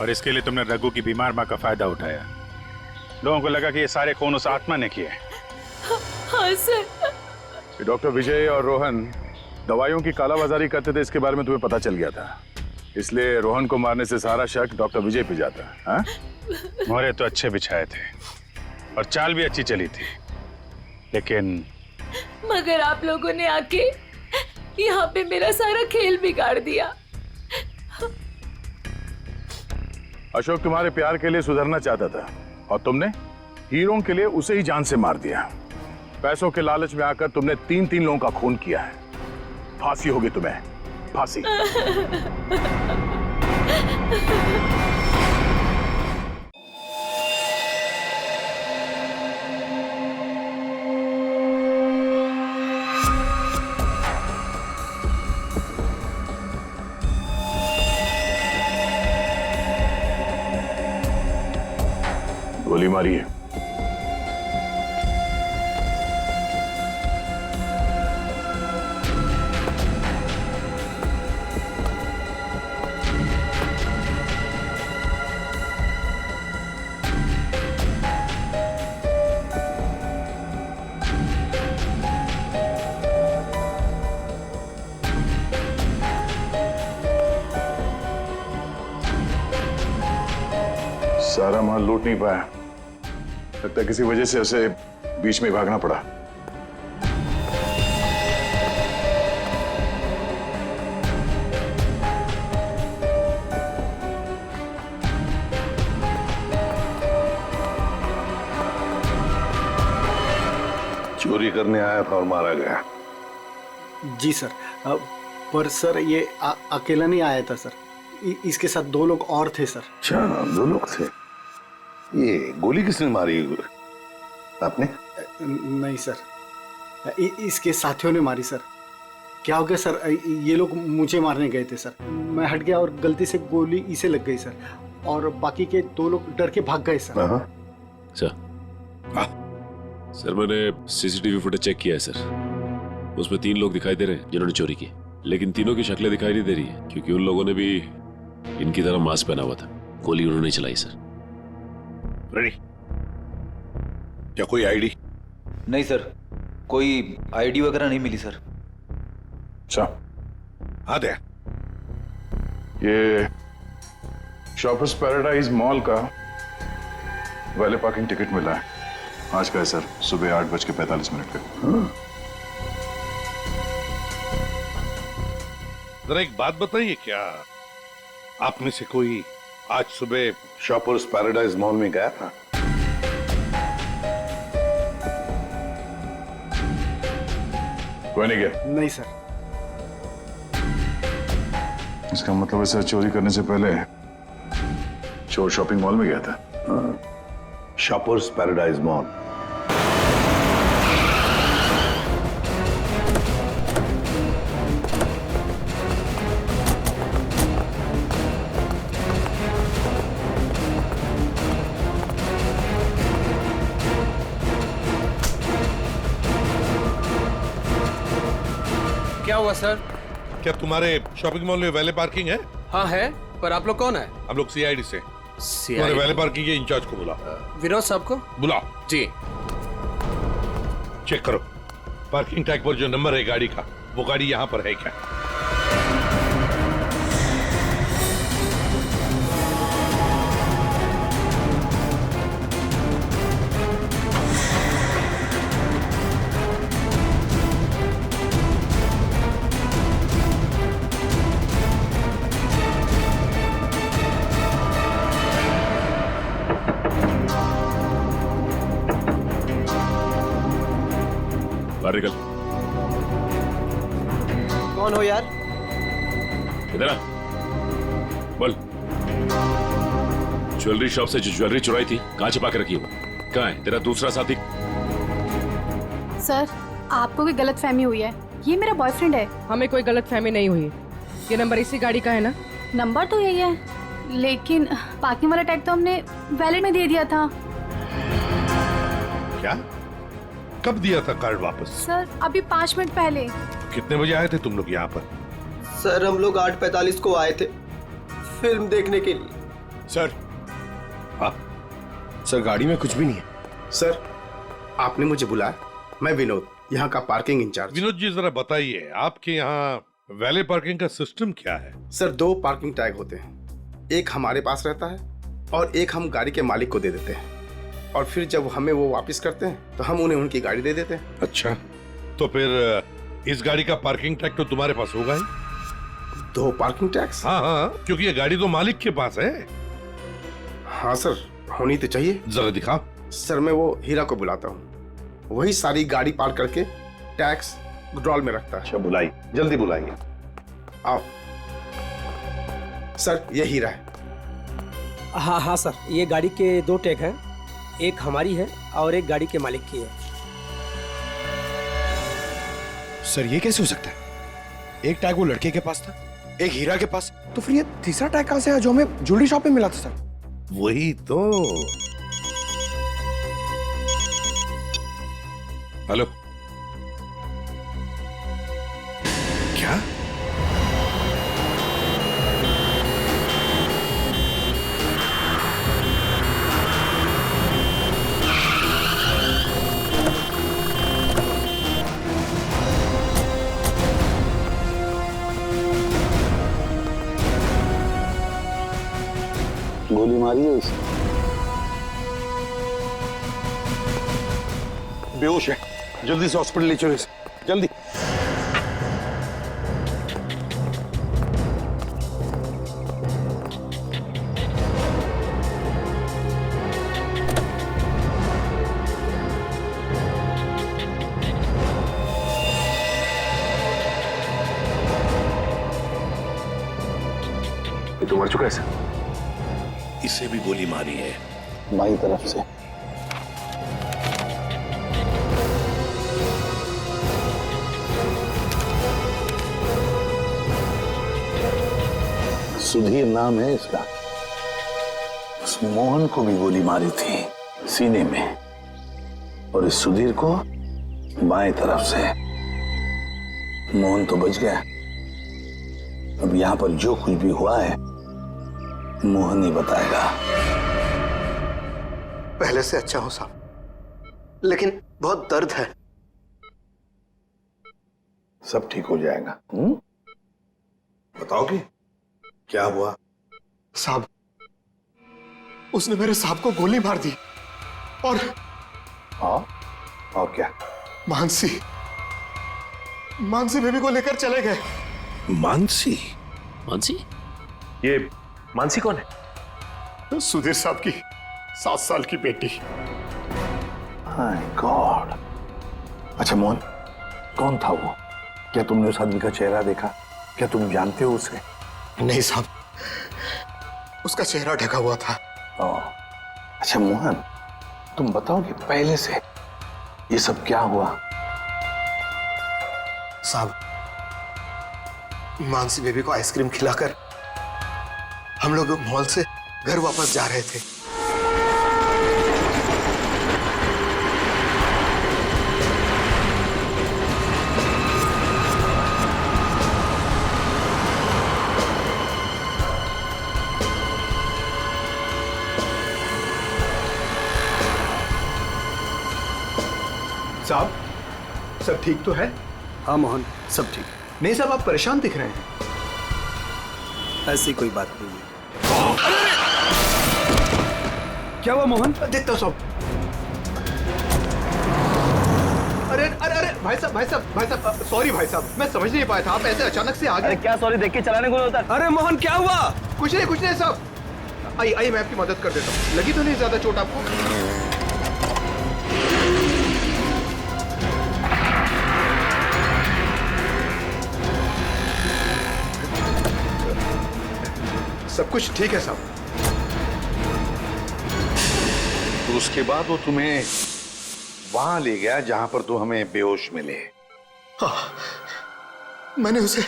और इसके लिए तुमने रघु की बीमार माँ का फायदा उठाया। लोगों को लगा कि ये सारे खून उस आत्मा ने किए। हाँ सर। डॉक्टर विजय और रोहन दवाइयों की कालाबाजारी करते थे, इसके बारे में तुम्हें पता चल गया था। इसलिए रोहन को मारने से सारा शक डॉक्टर विजय पे जाता। हाँ? मोहरे तो अच्छे बिछाए थे और चाल भी अच्छी चली थी, लेकिन मगर आप लोगों ने आके यहाँ पे मेरा सारा खेल बिगाड़ दिया। अशोक तुम्हारे प्यार के लिए सुधरना चाहता था और तुमने हीरों के लिए उसे ही जान से मार दिया। पैसों के लालच में आकर तुमने 3 लोगों का खून किया है। फांसी होगी तुम्हें, फांसी। गोली मारी है। सारा माल लूट नहीं पाया, लगता है किसी वजह से उसे बीच में भागना पड़ा। चोरी करने आया था और मारा गया। जी सर, पर सर ये अकेला नहीं आया था सर, इसके साथ 2 लोग और थे सर। अच्छा, 2 लोग थे। ये गोली किसने मारी? आपने? नहीं सर, इसके साथियों ने मारी सर। क्या हो गया सर, ये लोग मुझे मारने गए थे सर, मैं हट गया और गलती से गोली इसे लग गई सर, और बाकी के 2 लोग डर के भाग गए सर। सर, मैंने सीसीटीवी फुटेज चेक किया है सर। उसमें 3 लोग दिखाई दे रहे हैं जिन्होंने चोरी की, लेकिन तीनों की शक्लें दिखाई नहीं दे रही है, क्योंकि उन लोगों ने भी इनकी तरह मास्क पहना हुआ था। गोली उन्होंने चलाई सर। रेडी? क्या कोई आईडी? नहीं सर, कोई आईडी वगैरह नहीं मिली सर। अच्छा, हाँ दे। ये शॉपर्स पैराडाइज मॉल का वैले पार्किंग टिकट मिला है। आज का है सर, सुबह 8:45 का। जरा एक बात बताइए, क्या आप में से कोई आज सुबह शॉपर्स पैराडाइज मॉल में गया था? कोई नहीं गया? नहीं सर। इसका मतलब है सर, चोरी करने से पहले चोर शॉपिंग मॉल में गया था। Shoppers paradise mall. क्या हुआ सर? क्या तुम्हारे शॉपिंग मॉल में वैले पार्किंग है? हाँ है, पर आप लोग कौन है? हम लोग सीआईडी से। तुम्हारे वैले पार्किंग के इंचार्ज को बुला। विनोद साहब को बुलाओ। जी। चेक करो पार्किंग टैग पर जो नंबर है गाड़ी का, वो गाड़ी यहाँ पर है क्या? बाहर निकल। कौन हो यार? इधर आ। बोल। ज्वेलरी शॉप से जो ज्वेलरी चुराई थी कहाँ छिपा के रखी हो? कहाँ है तेरा दूसरा साथी? सर, आपको कोई गलतफहमी हुई है। ये मेरा बॉयफ्रेंड है। हमें कोई गलतफहमी नहीं हुई। ये नंबर इसी गाड़ी का है ना? नंबर तो यही है, लेकिन पार्किंग वाला टैग तो हमने वैलेट में दे दिया था। क्या? कब दिया था कार्ड वापस? सर, अभी 5 मिनट पहले। कितने बजे आए थे तुम लोग यहाँ पर? सर, हम लोग 8:45 को आए थे फिल्म देखने के लिए। सर। हाँ सर, गाड़ी में कुछ भी नहीं है। सर, आपने मुझे बुलाया। मैं विनोद, यहाँ का पार्किंग इंचार्ज। विनोद जी जरा बताइए, आपके यहाँ वैले पार्किंग का सिस्टम क्या है? सर, 2 पार्किंग टैग होते हैं। एक हमारे पास रहता है और एक हम गाड़ी के मालिक को दे देते हैं, और फिर जब हमें वो वापस करते हैं तो हम उन्हें उनकी गाड़ी दे देते हैं। अच्छा, तो फिर इस गाड़ी का पार्किंग टैग तो तुम्हारे पास होगा ही। 2 पार्किंग टैक्स? हाँ हाँ, क्योंकि ये गाड़ी तो मालिक के पास है। हाँ सर, होनी तो चाहिए। जरा दिखाओ। सर, मैं वो हीरा को बुलाता हूँ, वही सारी गाड़ी पार्क करके टैक्स ड्रॉल में रखता है। अच्छा, बुलाई, जल्दी बुलाइए। आओ। सर, ये हीरा है। हाँ हाँ सर, ये गाड़ी के 2 टैग हैं, एक हमारी है और एक गाड़ी के मालिक की है। सर, ये कैसे हो सकता है? एक टैग वो लड़के के पास था, एक हीरा के पास, तो फिर ये तीसरा टैग कहां से आया जो हमें ज्वेलरी शॉप में मिला था? सर, वही तो। हेलो, क्या? गोली मारी है इसे। बेहोश है, जल्दी से हॉस्पिटल ले चलो इसे, जल्दी। ये तो मर चुका है सर। इसे भी गोली मारी है बाई तरफ से। सुधीर नाम है इसका। उस मोहन को भी गोली मारी थी सीने में, और इस सुधीर को बाएं तरफ से। मोहन तो बच गया। अब यहां पर जो कुछ भी हुआ है मोहन ही बताएगा। पहले से अच्छा हो साहब, लेकिन बहुत दर्द है। सब ठीक हो जाएगा। बताओगे क्या हुआ? साहब, उसने मेरे साहब को गोली मार दी, और और क्या? मानसी बेबी को लेकर चले गए। मानसी? मानसी? ये मानसी कौन है? सुधीर साहब की 7 साल की बेटी। My God. अच्छा मोहन, कौन था वो? क्या तुमने उस आदमी का चेहरा देखा? क्या तुम जानते हो उसे? नहीं साहब, उसका चेहरा ढका हुआ था। अच्छा मोहन, तुम बताओगे पहले से ये सब क्या हुआ? साहब, मानसी बेबी को आइसक्रीम खिलाकर हम लोग मॉल से घर वापस जा रहे थे। साहब सब ठीक तो है? हाँ मोहन, सब ठीक। नहीं साहब, आप परेशान दिख रहे हैं। ऐसी कोई बात नहीं है। क्या हुआ मोहन? देखता साहब। अरे अरे अरे भाई साहब भाई साहब भाई साहब, सॉरी भाई साहब, मैं समझ नहीं पाया था, आप ऐसे अचानक से आ गए। क्या सॉरी, देख के चलाने को होता। अरे मोहन क्या हुआ? कुछ नहीं साहब, आइए आइए मैं आपकी मदद कर देता हूँ। लगी तो नहीं ज्यादा चोट आपको? सब कुछ ठीक है साहब। तो उसके बाद वो तुम्हें वहां ले गया जहां पर तू हमें बेहोश मिले। हाँ, मैंने उसे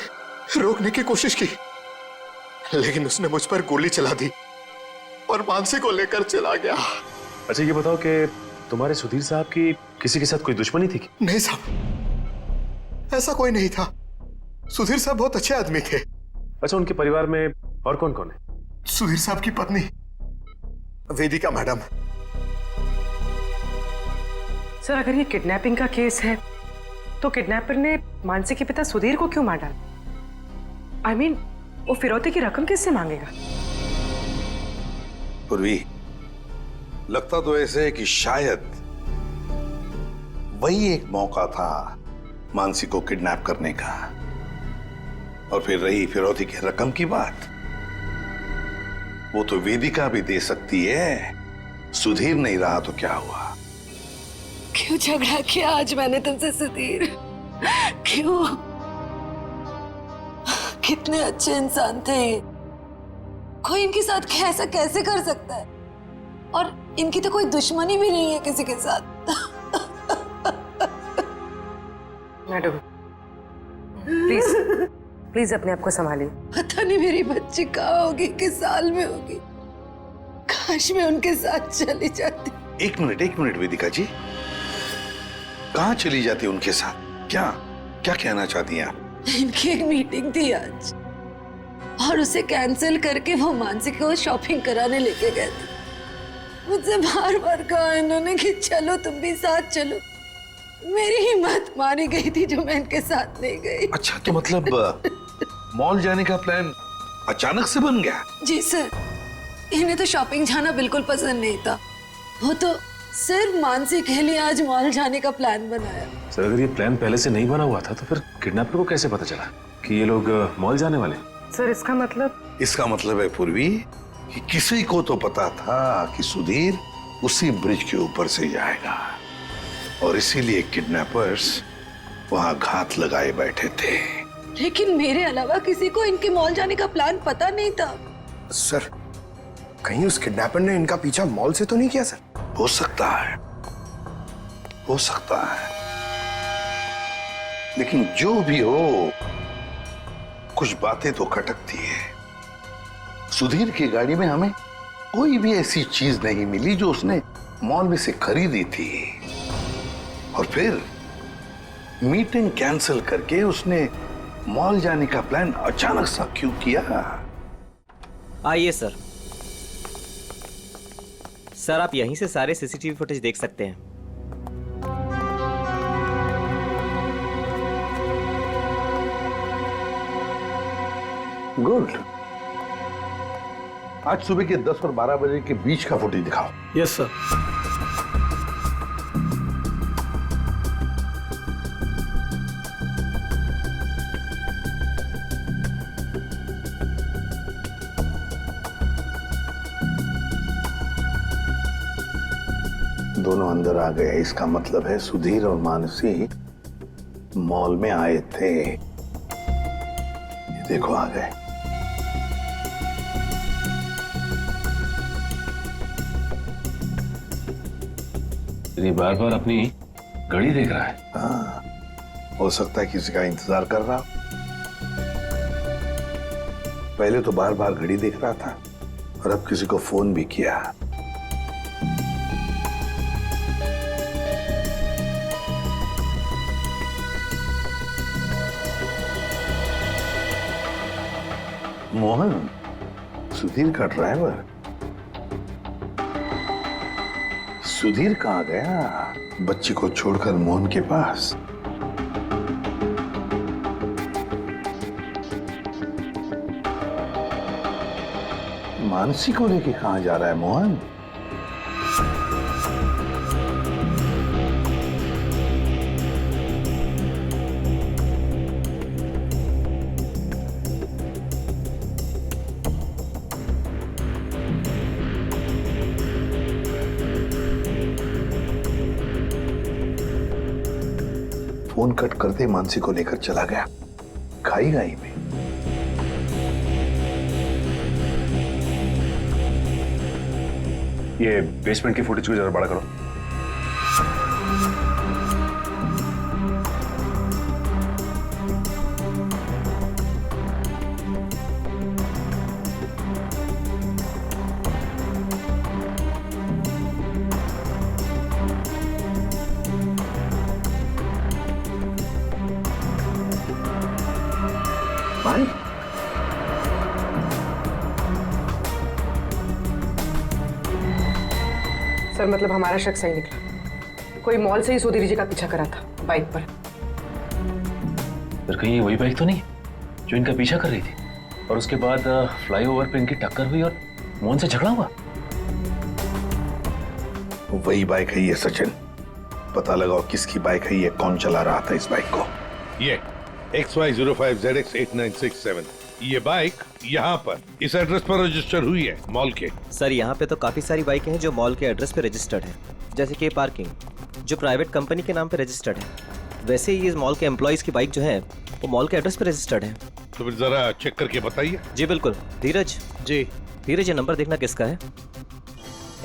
रोकने की कोशिश की, लेकिन उसने मुझ पर गोली चला दी और मानसी को लेकर चला गया। अच्छा ये बताओ कि तुम्हारे सुधीर साहब की किसी के साथ कोई दुश्मनी थी? नहीं साहब, ऐसा कोई नहीं था। सुधीर साहब बहुत अच्छे आदमी थे। अच्छा, उनके परिवार में और कौन कौन है? सुधीर साहब की पत्नी वेदिका मैडम। सर, अगर ये किडनैपिंग का केस है तो किडनैपर ने मानसी के पिता सुधीर को क्यों मार डाला? I mean, वो फिरौती की रकम किससे मांगेगा? पूर्वी, लगता तो ऐसे है कि शायद वही एक मौका था मानसी को किडनैप करने का। और फिर रही फिरौती की रकम की बात, वो तो वेदिका भी दे सकती है। सुधीर नहीं रहा तो क्या हुआ? क्यों झगड़ा किया आज मैंने तुमसे सुधीर? क्यों? कितने अच्छे इंसान थे ये। कोई इनके साथ ऐसा कैसे कर सकता है? और इनकी तो कोई दुश्मनी भी नहीं है किसी के साथ। मैडम प्लीज अपने आप को संभालिए। पता नहीं मेरी बच्ची कहाँ होगी, किस साल में होगी। काश मैं उनके साथ चली जाती। एक मिनट वेदिका जी, कहाँ चली जाती उनके साथ? क्या क्या कहना चाहती हैं आप? इनकी एक मीटिंग थी आज और उसे कैंसिल करके वो मानसी को शॉपिंग कराने लेके गए थे। मुझसे बार बार कहा इन्होंने कि चलो तुम भी साथ चलो। मेरी हिम्मत मारी गई थी जो मैं इनके साथ नहीं गई। अच्छा, तो मतलब मॉल जाने का प्लान अचानक से बन गया? जी सर, इन्हें तो शॉपिंग जाना बिल्कुल पसंद नहीं था। वो तो सिर्फ मानसी के लिए आज मॉल जाने का प्लान बनाया। सर, अगर ये प्लान पहले से नहीं बना हुआ था तो फिर किडनैपर को कैसे पता चला कि ये लोग मॉल जाने वाले? सर, इसका मतलब है पूर्वी कि किसी को तो पता था कि सुधीर उसी ब्रिज के ऊपर से जाएगा और इसीलिए किडनैपर्स वहां घात लगाए बैठे थे। लेकिन मेरे अलावा किसी को इनके मॉल जाने का प्लान पता नहीं था। सर, कहीं उस किडनैपर ने इनका पीछा मॉल से तो नहीं किया? सर, हो सकता है, लेकिन जो भी हो, कुछ बातें तो खटकती है। सुधीर की गाड़ी में हमें कोई भी ऐसी चीज नहीं मिली जो उसने मॉल में से खरीदी थी। और फिर मीटिंग कैंसिल करके उसने मॉल जाने का प्लान अचानक सा क्यों किया? आइए सर, आप यहीं से सारे सीसीटीवी फुटेज देख सकते हैं। गुड। आज सुबह के 10 और 12 बजे के बीच का फुटेज दिखाओ। Yes sir. दोनों अंदर आ गए, इसका मतलब है सुधीर और मानसी मॉल में आए थे। ये देखो आ गए। ये बार बार अपनी घड़ी देख रहा है। हाँ, हो सकता है किसी का इंतजार कर रहा। पहले तो बार बार घड़ी देख रहा था और अब किसी को फोन भी किया। मोहन, सुधीर का ड्राइवर। सुधीर कहाँ गया? बच्ची को छोड़कर मोहन के पास। मानसी को लेके कहाँ जा रहा है मोहन? फोन कट करते मानसी को लेकर चला गया खाई गाई में। ये बेसमेंट की फुटेज को जरा बड़ा करो। सर मतलब हमारा शक सही निकला, कोई मॉल से ही सुधीर जी का पीछा करा था बाइक पर। पर कहीं ये वही बाइक तो नहीं जो इनका पीछा कर रही थी और उसके बाद फ्लाईओवर पे इनकी टक्कर हुई और मोहन से झगड़ा हुआ? वही बाइक है ये सचिन। पता लगाओ किसकी बाइक है ये, कौन चला रहा था इस बाइक को। ये XY05ZX8967 ये बाइक यहाँ पर इस एड्रेस पर रजिस्टर हुई है मॉल के। सर यहाँ पे तो काफी सारी बाइकें हैं जो मॉल के एड्रेस पे रजिस्टर्ड है, जैसे कि पार्किंग जो प्राइवेट कंपनी के नाम पे रजिस्टर्ड है। वैसे ही इस मॉल के एम्प्लॉइज की बाइक जो है वो मॉल के एड्रेस पे रजिस्टर्ड है। तो फिर जरा चेक करके बताइए। जी बिल्कुल। धीरज जी। धीरज ये नंबर देखना किसका है?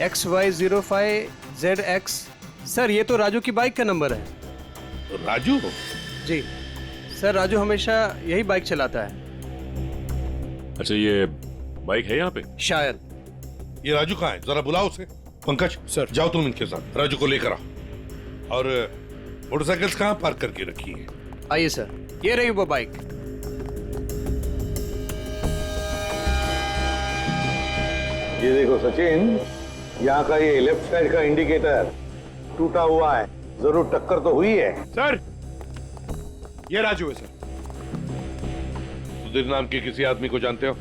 XY05ZX। सर ये तो राजू की बाइक का नंबर है। राजू? जी सर, राजू हमेशा यही बाइक चलाता है। अच्छा ये बाइक है यहाँ पे? शायद। ये राजू कहाँ है? जरा बुलाओ उसे। पंकज सर जाओ तुम इनके साथ, राजू को लेकर आओ। और मोटरसाइकिल्स कहाँ पार्क करके रखी है? आइए सर, ये रही वो बाइक। ये देखो सचिन, यहाँ का ये लेफ्ट साइड का इंडिकेटर टूटा हुआ है, जरूर टक्कर तो हुई है। सर ये राजू है सर। सुधीर नाम के किसी आदमी को जानते हो?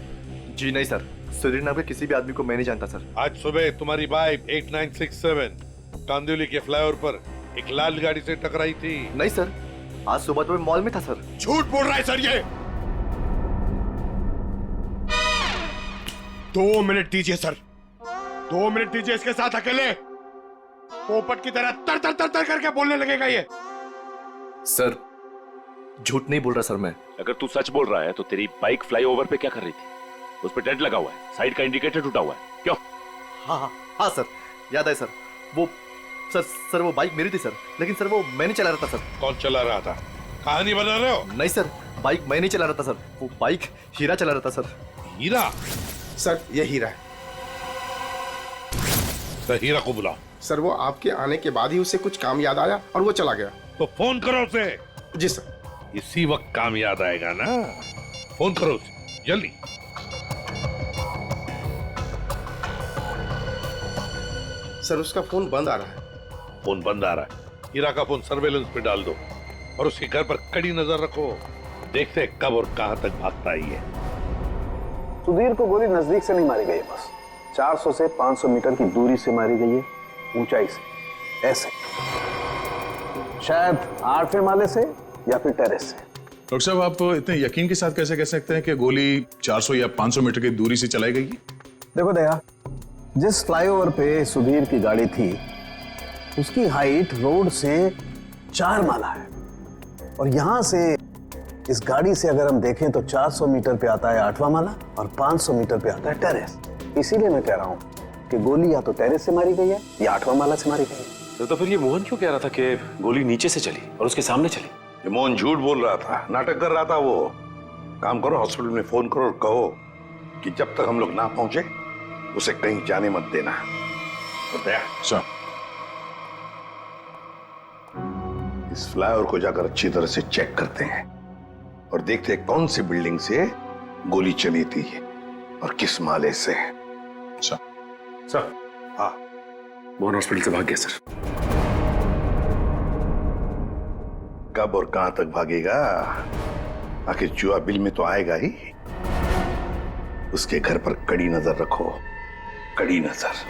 जी नहीं सर, सुधीर नाम के किसी भी आदमी को मैं नहीं जानता सर। आज सुबह तुम्हारी बाइक 8967 कांदिवली के फ्लाईओवर पर एक लाल गाड़ी से टकराई थी। नहीं सर, आज सुबह तो मैं मॉल में था सर। झूठ बोल रहा है सर ये। 2 मिनट दीजिए सर, 2 मिनट दीजिए इसके साथ अकेले। पोपट की तरह तर तर तर तर करके बोलने लगेगा ये। सर झूठ नहीं बोल रहा सर मैं। अगर तू सच बोल रहा है तो तेरी बाइक फ्लाईओवर पे क्या कर रही थी? उस पे डेंट लगा हुआ है, साइड का इंडिकेटर टूटा हुआ है, क्यों? हाँ सर, याद है सर। वो सर वो बाइक मेरी थी सर, लेकिन सर वो मैं नहीं चला रहा था सर। कौन चला रहा था? कहानी बना रहे हो? नहीं सर, बाइक मैं नहीं चला रहा था सर, वो बाइक हीरा चला रहा था सर। हीरा? सर ये हीरा है। सर हीरा को बुलाओ। सर वो आपके आने के बाद ही उसे कुछ काम याद आया और वो चला गया। तो फोन करो उसे। जी सर। इसी वक्त काम याद आएगा ना, फोन करो उसे जल्दी। सर उसका फोन बंद आ रहा है। फोन बंद आ रहा है? हीरा का फोन सर्वेलेंस पे डाल दो और उसके घर पर कड़ी नजर रखो, देखते कब और कहां तक भागता है ये। सुधीर को गोली नजदीक से नहीं मारी गई है, बस 400 से 500 मीटर की दूरी से मारी गई है, ऊंचाई से, ऐसे शायद 8वें माले से या फिर टेरेस से। डॉक्टर साहब आप इतने यकीन के साथ कैसे कह सकते हैं कि गोली 400 या 500 मीटर की दूरी से चलाई गई? देखो दया, जिस फ्लाईओवर पे सुधीर की गाड़ी थी उसकी हाइट रोड से 4 माला है और यहां से इस गाड़ी से अगर हम देखें तो 400 मीटर पे आता है 8वां माला और 500 मीटर पे आता है टेरेस। इसीलिए मैं कह रहा हूं कि गोली या तो टेरेस से मारी गई है या 8वां माला से मारी गई है। तो फिर ये मोहन क्यों कह रहा था कि गोली नीचे से चली और उसके सामने चली? ये मोहन झूठ बोल रहा था, नाटक कर रहा था वो। काम करो, हॉस्पिटल में फोन करो और कहो कि जब तक हम लोग ना पहुंचे उसे कहीं जाने मत देना। सर इस फ्लाईओवर को जाकर अच्छी तरह से चेक करते हैं और देखते हैं कौन सी बिल्डिंग से गोली चली थी और किस माले से। सर हाँ मोहन हॉस्पिटल से भाग गया सर। कब और कहां तक भागेगा? आखिर जुआ बिल में तो आएगा ही। उसके घर पर कड़ी नजर रखो, कड़ी नजर।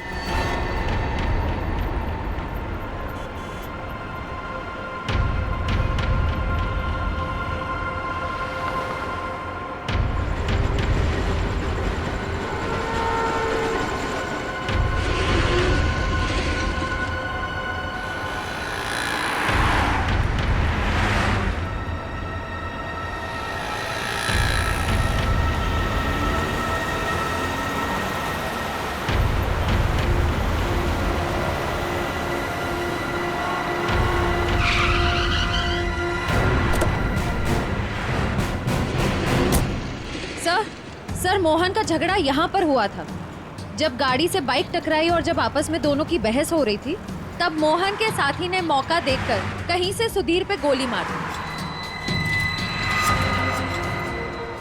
सर, मोहन का झगड़ा यहाँ पर हुआ था। जब गाड़ी से बाइक टकराई और जब आपस में दोनों की बहस हो रही थी, तब मोहन के साथी ने मौका देखकर कहीं से सुधीर पे गोली मार दी।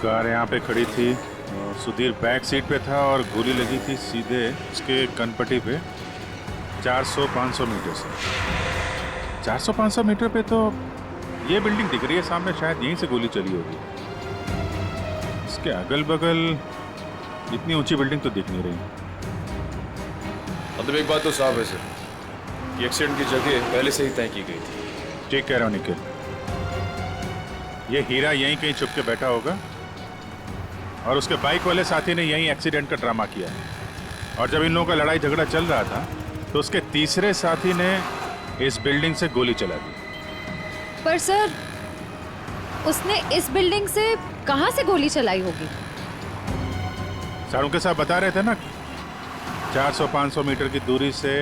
कार यहाँ पे खड़ी थी, सुधीर बैक सीट पे था और गोली लगी थी सीधे उसके कनपट्टी पे 400-500 मीटर से। 400-500 मीटर पे तो ये बिल्डिंग दिख रही है सामने, शायद यहीं से गोली चली होगी। इसके अगल बगल इतनी ऊंची बिल्डिंग तो दिख नहीं रही। मतलब एक बात तो साफ है सर, ये एक्सीडेंट की जगह पहले से ही तय की गई थी। ठीक कह रहा हूँ निखिल, ये हीरा यहीं कहीं छुप के बैठा होगा और उसके बाइक वाले साथी ने यहीं एक्सीडेंट का ड्रामा किया है। और जब इन लोगों का लड़ाई झगड़ा चल रहा था तो उसके तीसरे साथी ने इस बिल्डिंग से गोली चला दी। पर सर, उसने इस बिल्डिंग से कहां से गोली चलाई होगी? सारों के साथ बता रहे थे ना, 400-500 मीटर की दूरी से,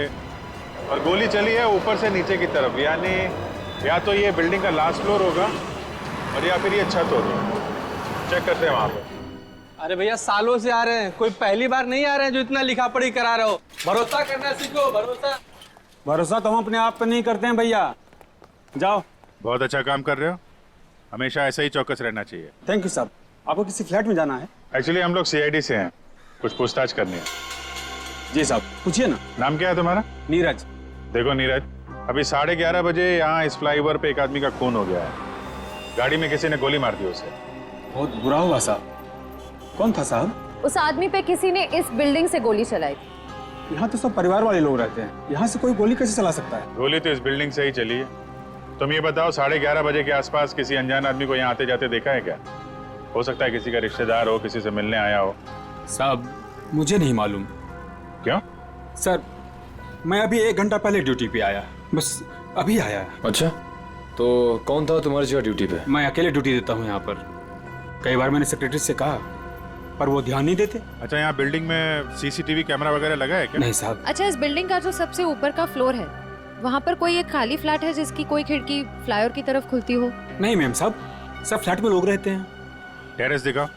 और गोली चली है ऊपर से नीचे की तरफ, यानी या तो ये बिल्डिंग का लास्ट फ्लोर होगा और या फिर ये छत होगी। चेक करते हैं वहां पर। अरे भैया सालों से आ रहे हैं, कोई पहली बार नहीं आ रहे हैं जो इतना लिखा पढ़ी करा रहे हो। भरोसा करना सीखो, भरोसा। भरोसा तो हम अपने आप पे नहीं करते हैं भैया। जाओ। बहुत अच्छा काम कर रहे हो, हमेशा ऐसा ही चौकस रहना चाहिए। थैंक यू साहब। आपको किसी फ्लैट में जाना है? एक्चुअली हम लोग सीआईडी से हैं, कुछ पूछताछ करनी है। जी साहब, पूछिए ना। नाम क्या है तुम्हारा? नीरज। देखो नीरज, अभी 11:30 बजे यहाँ इस फ्लाईओवर पे एक आदमी का खून हो गया है। गाड़ी में किसी ने गोली मार दी उसे। बहुत बुरा हुआ साहब। कौन था साहब? उस आदमी पे किसी ने इस बिल्डिंग से गोली चलाई थी। यहाँ तो सब परिवार वाले लोग रहते हैं, यहाँ से कोई गोली कैसे चला सकता है? गोली तो इस बिल्डिंग से ही चली है। तुम ये बताओ, 11:30 बजे के आसपास किसी अनजान आदमी को यहाँ आते जाते देखा है क्या? हो सकता है किसी का रिश्तेदार हो, किसी से मिलने आया हो। साहब मुझे नहीं मालूम। क्यों? सर मैं अभी 1 घंटा पहले ड्यूटी पे आया, बस अभी आया। अच्छा, तो कौन था तुम्हारी जगह ड्यूटी पे? मैं अकेले ड्यूटी देता हूँ यहाँ पर। कई बार मैंने सेक्रेटरी से कहा पर वो ध्यान नहीं देते। अच्छा, यहाँ बिल्डिंग में सीसीटीवी कैमरा वगैरह लगा है क्या? नहीं साहब। अच्छा, इस बिल्डिंग का जो सबसे ऊपर का फ्लोर है, वहाँ पर कोई एक खाली फ्लैट है जिसकी कोई खिड़की फ्लाईओवर की तरफ खुलती हो? नहीं मैम साहब, सब फ्लैट में लोग रहते हैं। टेरेस दिखाओ।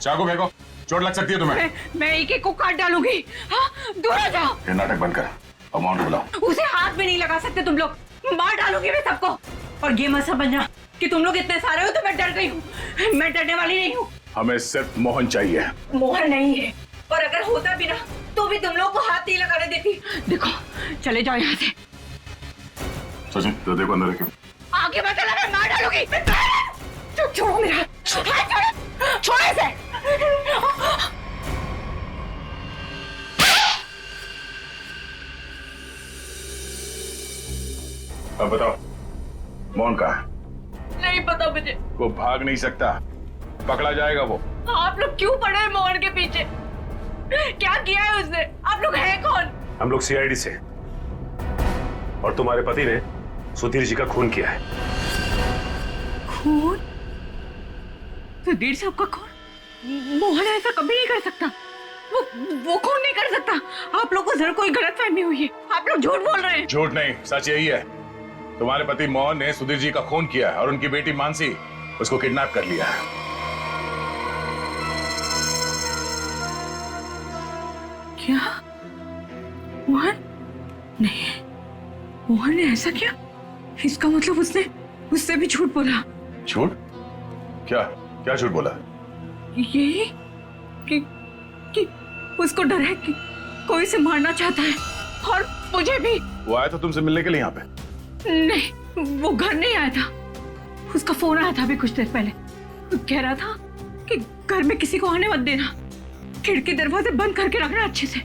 चाकू फेंको, चोट लग सकती है तुम्हें। मैं एक एक को काट डालूंगी। हाँ, दूर हो जाओ। ये नाटक बंद कर, अमाउंट बुलाओ। उसे हाथ भी नहीं लगा सकते तुम लोग, मार डालूंगी मैं सबको। और ये मत समझना कि तुम लोग इतने सारे हो तो मैं डर गई हूँ। मैं डरने वाली नहीं हूँ। हमें सिर्फ मोहन चाहिए। मोहन नहीं है, और अगर होता भी ना तो भी तुम लोग को हाथ नहीं लगाने देती। देखो, चले जाओ यहाँ से। सचिन, तो देखो अंदर रखो। आगे मत लगा, मार डालूंगी। छोड़ो मेरा हाथ, छोड़ो इसे। अब बताओ, मोहन कहाँ है? नहीं पता मुझे, वो भाग नहीं सकता, पकड़ा जाएगा वो। आप लोग क्यों पड़े हैं मोहन के पीछे? क्या किया है उसने? आप लोग हैं कौन? हम लोग सीआईडी से, और तुम्हारे पति ने सुधीर जी का खून किया है। खून? सुधीर साहब का खून? मोहन ऐसा कभी नहीं कर सकता। वो खून नहीं कर सकता। आप लोगों को जरा कोई गलतफहमी हुई है। आप लोग झूठ बोल रहे हैं। झूठ नहीं, सच यही है। तुम्हारे पति मोहन ने सुधीर जी का खून किया है और उनकी बेटी मानसी उसको किडनैप कर लिया है। क्या? मोहन? नहीं, मोहन ने ऐसा किया? इसका मतलब उससे भी झूठ बोला। झूठ? क्या क्या झूठ बोला? यही कि उसको डर है कि कोई उसे मारना चाहता है, और मुझे भी। वो आया था तुमसे मिलने के लिए यहाँ पे? नहीं, वो घर नहीं आया था। उसका फोन आया था अभी कुछ देर पहले। वो कह रहा था कि घर में किसी को आने मत देना, खिड़की दरवाजे बंद करके रखना अच्छे से,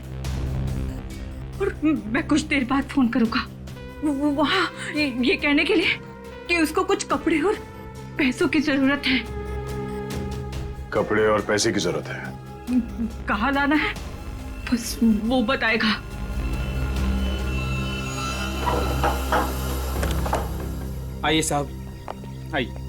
और मैं कुछ देर बाद फोन करूंगा वहाँ ये कहने के लिए कि उसको कुछ कपड़े और पैसों की जरूरत है। कपड़े और पैसे की जरूरत है? कहाँ लाना है बस वो बताएगा। आइए साहब, आइए।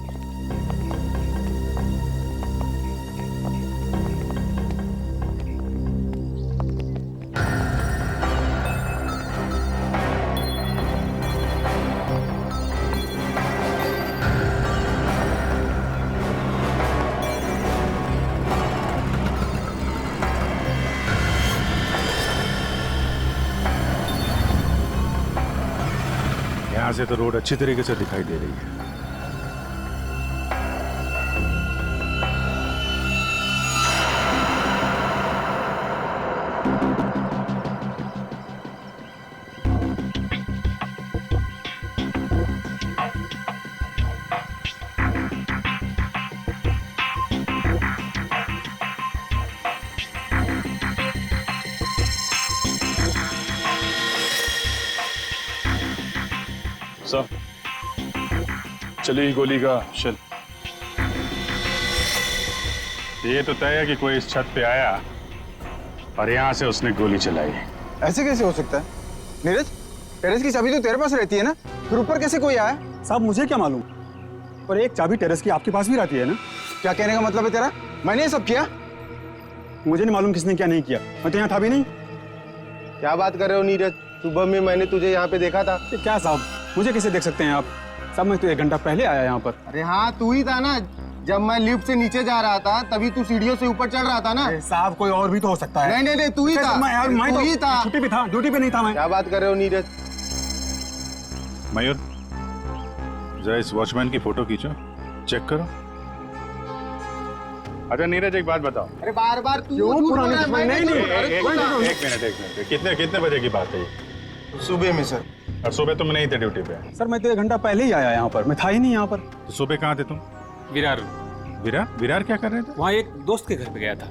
यहाँ से तो रोड अच्छी तरीके से दिखाई दे रही है। सर, चली गोली का शेल। ये तो तय है कि कोई इस छत पे आया और यहाँ से उसने गोली चलाई। ऐसे कैसे हो सकता है? नीरज, टेरेस की चाबी तो तेरे पास रहती है ना, फिर ऊपर कैसे कोई आया? साहब मुझे क्या मालूम, पर एक चाबी टेरेस की आपके पास भी रहती है ना? क्या कहने का मतलब है तेरा? मैंने ये सब किया? मुझे नहीं मालूम किसने क्या नहीं किया, मैं तो यहाँ था भी नहीं। क्या बात कर रहे हो नीरज? सुबह में मैंने तुझे यहाँ पे देखा था। क्या साहब, मुझे कैसे देख सकते हैं आप? साहब मैं तो 1 घंटा पहले आया यहाँ पर। अरे हाँ, तू ही था ना। जब मैं लिफ्ट से नीचे जा रहा था तभी तू सीढ़ियों से ऊपर चढ़ रहा था ना। साहब कोई और भी तो हो सकता है। नहीं, तू ही था। मैं तू ही था। छुट्टी पे था, ड्यूटी पे नहीं था मैं। क्या बात कर रहे हो नीरज? मयूर, जरा इस वॉचमैन की फोटो खींचो, चेक करो। अच्छा नीरज, एक बात बताओ। अरे बार बार तू क्यों पुरानी? एक मिनट, कितने बजे की बात है ये? सुबह में सर। और सुबह तुम नहीं थे ड्यूटी पे? सर मैं तो 1 घंटा पहले ही आया यहाँ पर, मैं था ही नहीं यहाँ पर। तो सुबह कहाँ थे तुम? विरार। विरार क्या कर रहे थे? वहाँ एक दोस्त के घर पे गया था,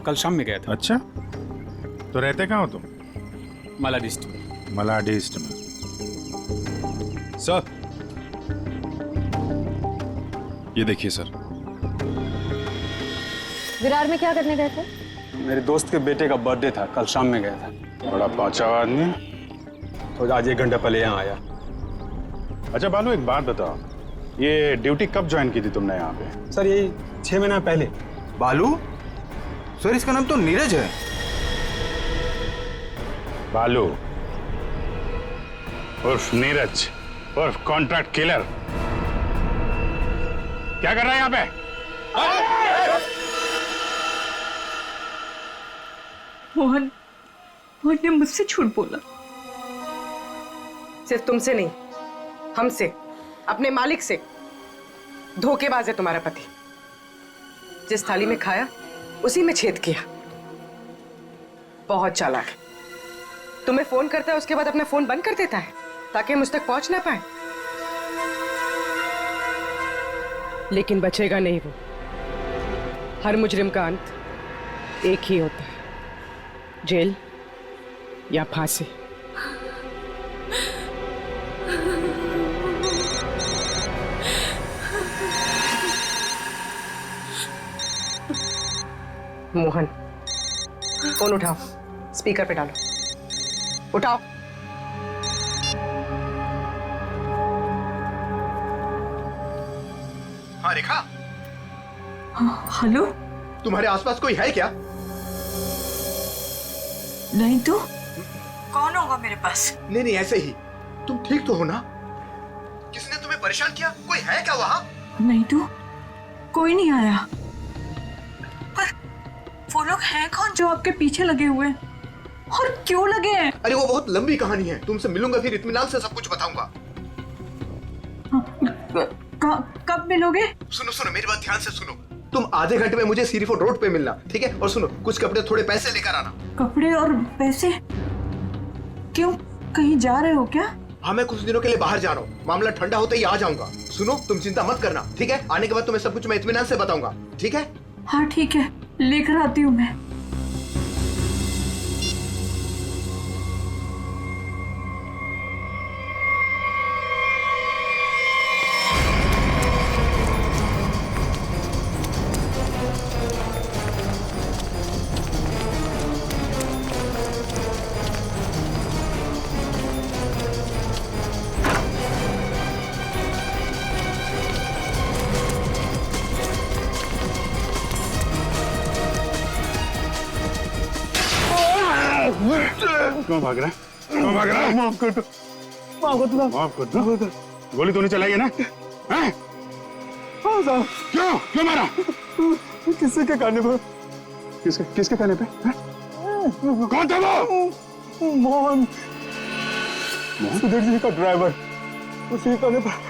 कल शाम में गया था। अच्छा, तो रहते कहाँ हो तुम? मलाडिस्ट में। मलाडिस्ट में। सर, ये देखिए सर। विरार में क्या करने गए थे? मेरे दोस्त के बेटे का बर्थडे था, कल शाम में गया था। बड़ा पाँचा आदमी, तो आज 1 घंटा पहले यहाँ आया। अच्छा बालू, एक बात बताओ, ये ड्यूटी कब ज्वाइन की थी तुमने यहाँ पे? सर यही 6 महीना पहले। बालू? सर इसका नाम तो नीरज है। बालू उर्फ नीरज उर्फ कॉन्ट्रैक्ट किलर, क्या कर रहा है यहाँ पे? मोहन ने मुझसे झूठ बोला। सिर्फ तुमसे नहीं, हमसे, अपने मालिक से। धोखेबाज है तुम्हारा पति। जिस थाली में खाया उसी में छेद किया। बहुत चालाक है। तुम्हें फोन करता है, उसके बाद अपना फोन बंद कर देता है ताकि मुझ तक पहुंच ना पाए। लेकिन बचेगा नहीं वो। हर मुजरिम का अंत एक ही होता है, जेल या फांसी। मोहन, फोन उठाओ, स्पीकर पे डालो, उठाओ। हाँ रेखा, हेलो। तुम्हारे आसपास कोई है क्या? नहीं तो कौन होगा मेरे पास? नहीं नहीं, ऐसे ही। तुम ठीक तो हो ना? किसने तुम्हें परेशान किया? कोई है क्या वहाँ? नहीं तो कोई नहीं आया। पर वो लोग हैं कौन जो आपके पीछे लगे हुए हैं? और क्यों लगे हैं? अरे वो बहुत लंबी कहानी है, तुमसे मिलूंगा फिर इत्मीनान से सब कुछ बताऊंगा। कब मिलोगे? सुनो सुनो, मेरी बात ध्यान से सुनो। तुम आधे घंटे में मुझे सीरी फोर्ट रोड पे मिलना, ठीक है? और सुनो, कुछ कपड़े थोड़े पैसे लेकर आना। कपड़े और पैसे? क्यों, कहीं जा रहे हो क्या? हाँ, मैं कुछ दिनों के लिए बाहर जा रहा हूँ, मामला ठंडा होते ही आ जाऊंगा। सुनो, तुम चिंता मत करना, ठीक है? आने के बाद तुम्हें सब कुछ मैं इत्मीनान से बताऊंगा, ठीक है? हाँ ठीक है, लेकर आती हूँ मैं। क्यों भाग रहा है? क्यों भाग रहा है? माफ कर दो, माफ कर दो। गोली तूने चलाई है ना? हैं? हाँ साहब। क्यों क्यों मारा? किसी के कहने पर। किसके कहने पे? कौन था वो? मोहन, सुधीर जी का ड्राइवर, उसी कहने पर।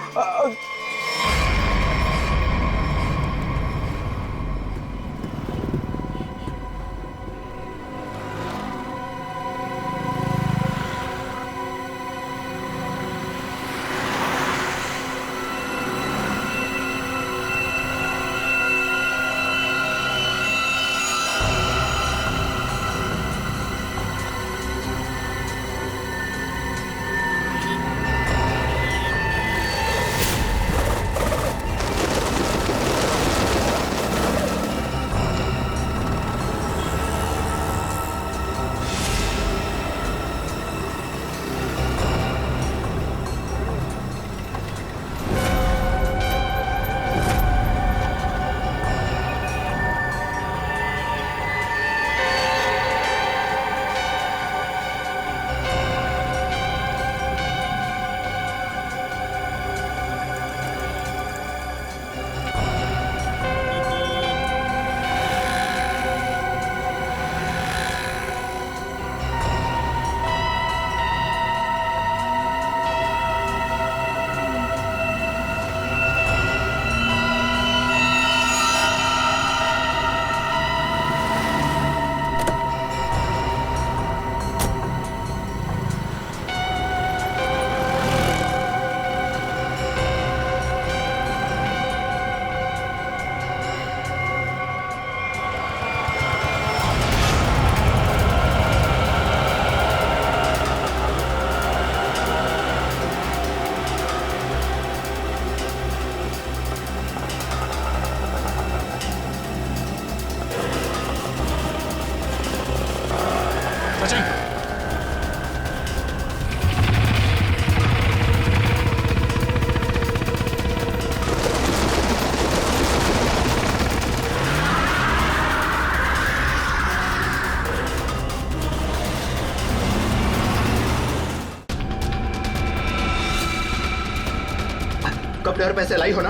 कपड़े और पैसे लाई हो ना?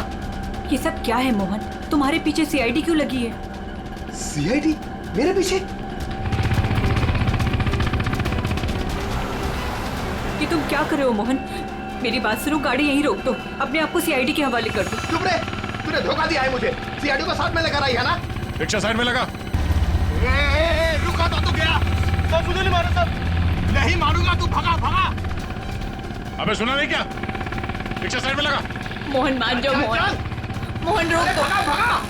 ये सब क्या है मोहन? तुम्हारे पीछे सीआईडी क्यों लगी है? सीआईडी मेरे पीछे? ये तुम क्या कर रहे हो मोहन? मेरी बात सुनो, गाड़ी यहीं रोक दो, अपने आप को सीआईडी के हवाले कर दो। चुप रहे, तूने धोखा दिया है मुझे। सीआईडी को साथ में लेकर आई है ना? रिक्शा साइड में लगा। रुका तो गया। सब मुझे नहीं मारो, सब नहीं मारूंगा, तू भगा भगा। अबे सुना नहीं क्या? रिक्शा साइड में लगा। मोहन मान जाओ मोहन, मोहन रोक दो। भगा भगा।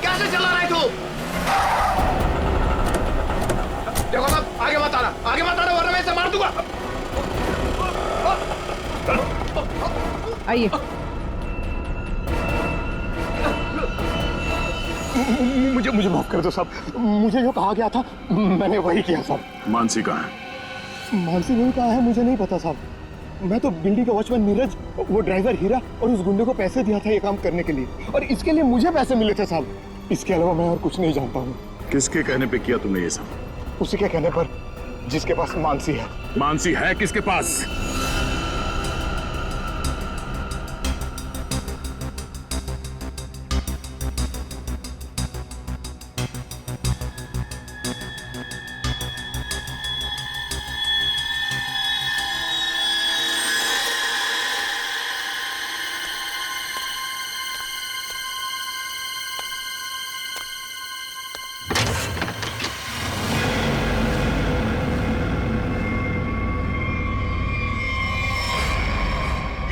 क्या देखो साहब, आगे मत आना वरना मैं इसे मार दूंगा। आइए। मुझे माफ कर दो साहब, मुझे जो कहा गया था मैंने वही किया साहब। मानसी कहाँ है? मानसी नहीं कहा है, मुझे नहीं पता साहब। मैं तो बिल्डिंग का वॉचमैन नीरज, वो ड्राइवर हीरा और उस गुंडे को पैसे दिया था ये काम करने के लिए, और इसके लिए मुझे पैसे मिले थे साहब। इसके अलावा मैं और कुछ नहीं जानता हूँ। किसके कहने पे किया तुमने ये सब? उसी के कहने पर, जिसके पास मानसी है। मानसी है किसके पास?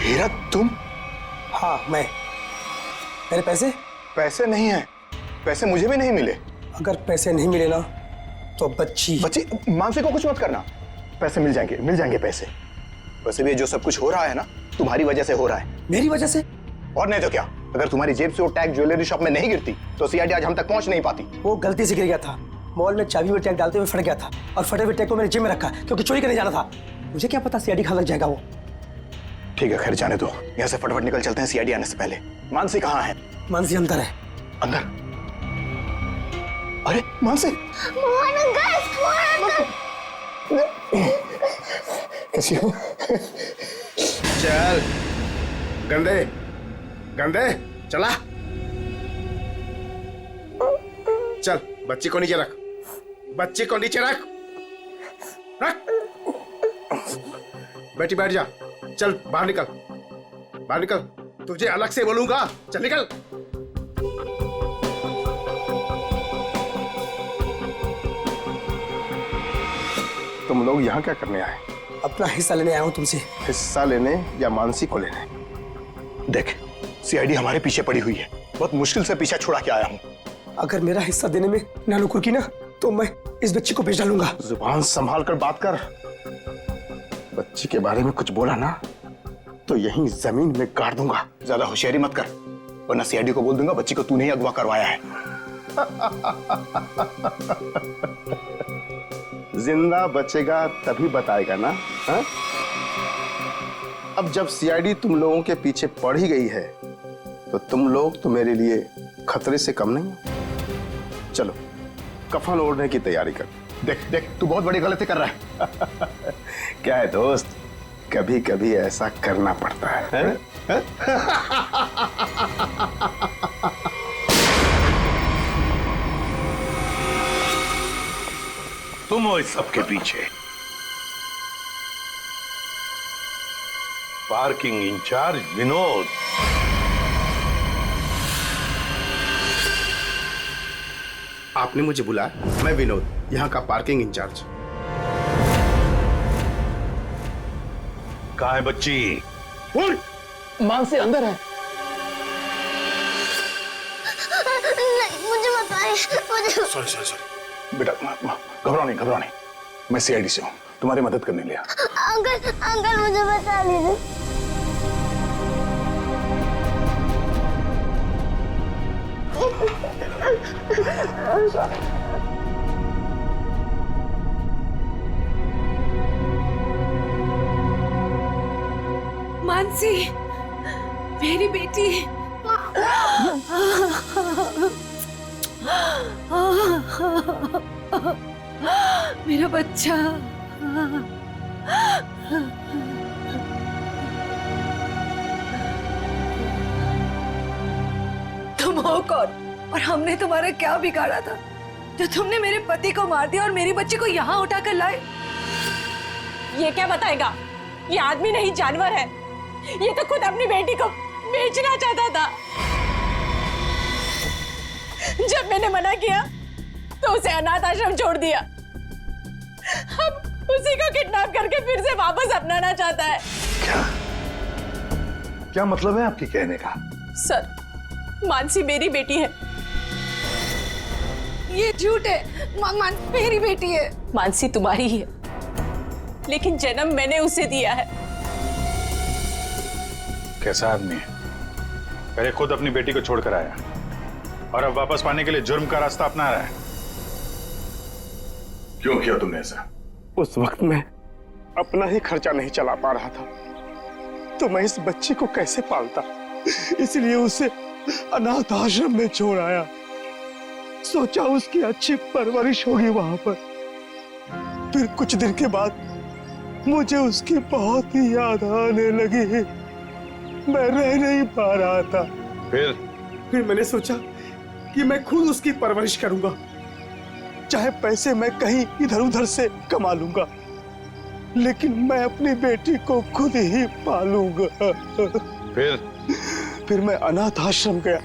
हीरा तुम? हाँ मैं। मेरे पैसे? पैसे नहीं है, पैसे मुझे भी नहीं मिले। अगर पैसे नहीं मिले ना तो बच्ची मानसी को कुछ मत करना, पैसे मिल जाएंगे पैसे। वैसे भी जो सब कुछ हो रहा है ना तुम्हारी वजह से हो रहा है। मेरी वजह से? और नहीं तो क्या, अगर तुम्हारी जेब से वो टैग ज्वेलरी शॉप में नहीं गिरती तो सीआईडी आज हम तक पहुंच नहीं पाती। वो गलती से गिर गया था, मॉल में चाबी में टैग डालते हुए फट गया था, और फटे हुए टैग को मैंने जेब में रखा क्योंकि चोरी करने जाना था। मुझे क्या पता सीआईडी कहाँ लग जाएगा वो। ठीक है खैर जाने दो, यहाँ से फटाफट निकल चलते हैं सीआईडी आने से पहले। मानसी कहाँ है? मानसी अंदर है। अंदर? अरे मानसी! कैसी हो? चल गंदे गंदे चला, चल बच्ची को नीचे रख, बच्ची को नीचे रख, रख। बेटी बैठ जा, चल बाहर निकल, बाहर निकल, तुझे अलग से बोलूंगा, चल निकल। तुम लोग यहाँ क्या करने आए? अपना हिस्सा लेने आया हूँ तुमसे। हिस्सा लेने या मानसी को लेने? देख सीआईडी हमारे पीछे पड़ी हुई है, बहुत मुश्किल से पीछा छुड़ा के आया हूँ। अगर मेरा हिस्सा देने में नानुकुर की ना तो मैं इस बच्ची को बेच डालूंगा। जुबान संभाल कर बात कर, बच्ची के बारे में कुछ बोला ना तो यहीं जमीन में गाड़ दूंगा। ज्यादा होशियारी मत कर वरना सीआईडी को बोल दूंगा बच्ची को तूने ही अगवा करवाया है। जिंदा बचेगा तभी बताएगा ना। हा? अब जब सीआईडी तुम लोगों के पीछे पड़ ही गई है तो तुम लोग तो मेरे लिए खतरे से कम नहीं। चलो कफन ओढ़ने की तैयारी कर। देख देख तू बहुत बड़ी गलती कर रहा है। क्या है दोस्त, कभी कभी ऐसा करना पड़ता है? तुम हो इस सब के पीछे? Parking incharge Vinod. आपने मुझे बुलाया? मैं विनोद, यहाँ का पार्किंग इंचार्ज। कहाँ है बच्ची? मानसी अंदर है। नहीं, मुझे बताइए। सॉरी बेटा, घबराओ नहीं, मैं सीआईडी से हूँ, तुम्हारी मदद करने लिया। अंकल मुझे बता लीजिए। मानसी मेरी बेटी। मेरा बच्चा। तुम हो कौन और हमने तुम्हारा क्या बिगाड़ा था जो तुमने मेरे पति को मार दिया और मेरी बच्ची को यहाँ उठा कर लाए? ये क्या बताएगा? ये आदमी नहीं जानवर है। ये तो खुद अपनी बेटी को बेचना चाहता था। जब मैंने मना किया तो उसे अनाथ आश्रम छोड़ दिया। अब उसी को किडनैप करके फिर से वापस अपनाना चाहता है। क्या मतलब है आपके कहने का? सर, मानसी मेरी बेटी है ये झूठ है। मानसी मेरी बेटी है। मानसी तुम्हारी ही है, लेकिन जन्म मैंने उसे दिया है। कैसा आदमी है? पहले खुद अपनी बेटी को छोड़कर आया और अब वापस पाने के लिए जुर्म का रास्ता अपना रहा है। क्यों किया तुमने ऐसा? उस वक्त मैं अपना ही खर्चा नहीं चला पा रहा था, तो मैं इस बच्ची को कैसे पालता, इसलिए उसे अनाथ आश्रम में छोड़ आया। सोचा उसकी अच्छी परवरिश होगी वहां पर। फिर कुछ दिन के बाद मुझे उसकी बहुत ही याद आने लगी। मैं रह नहीं पा रहा था। फिर मैंने सोचा कि मैं खुद उसकी परवरिश करूंगा, चाहे पैसे मैं कहीं इधर उधर से कमा लूंगा, लेकिन मैं अपनी बेटी को खुद ही पालूंगा। फिर मैं अनाथ आश्रम गया।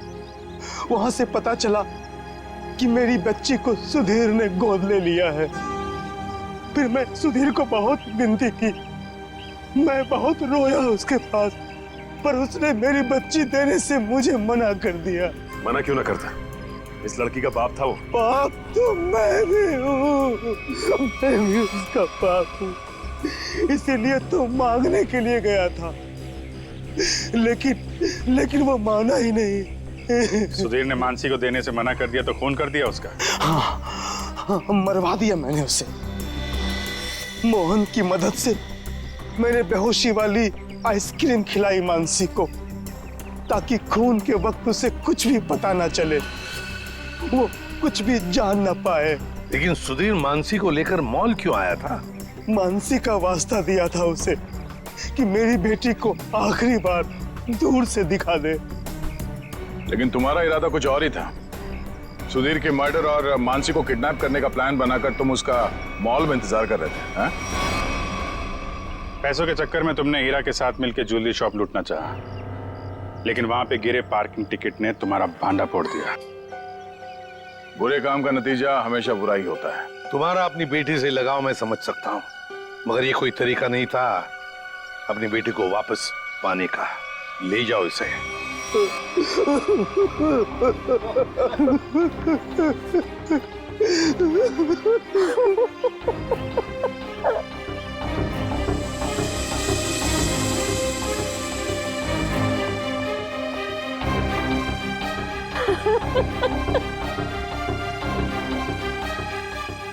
वहां से पता चला कि मेरी बच्ची को सुधीर ने गोद ले लिया है। फिर मैं सुधीर को बहुत विनती की, मैं बहुत रोया उसके पास, पर उसने मेरी बच्ची देने से मुझे मना कर दिया। मना क्यों ना करता? इस लड़की का बाप था वो। बाप तो मैं भी हूँ, मैं भी उसका बाप हूँ, इसीलिए तो मांगने के लिए गया था, लेकिन वो माना ही नहीं। सुधीर ने मानसी को देने से मना कर दिया तो खून कर दिया उसका? हाँ, मरवा दिया मैंने उसे। मोहन की मदद से मैंने बेहोशी वाली आइसक्रीम खिलाई मानसी को, ताकि खून के वक्त उसे कुछ भी पता ना चले, वो कुछ भी जान ना पाए। लेकिन सुधीर मानसी को लेकर मॉल क्यों आया था? मानसी का वास्ता दिया था उसे कि मेरी बेटी को आखिरी बार दूर से दिखा दे। लेकिन तुम्हारा इरादा कुछ और ही था। सुधीर के मर्डर और मानसी को किडनैप करने का प्लान बनाकर तुम उसका मॉल में इंतजार कर रहे थे, हाँ? पैसों के चक्कर में तुमने हीरा के साथ मिलकर ज्वेलरी शॉप लूटना चाहा, लेकिन वहां पे गिरे पार्किंग टिकट ने तुम्हारा भांडा फोड़ दिया। बुरे काम का नतीजा हमेशा बुरा ही होता है। तुम्हारा अपनी बेटी से लगाव मैं समझ सकता हूँ, मगर ये कोई तरीका नहीं था अपनी बेटी को वापस पाने का। ले जाओ इसे।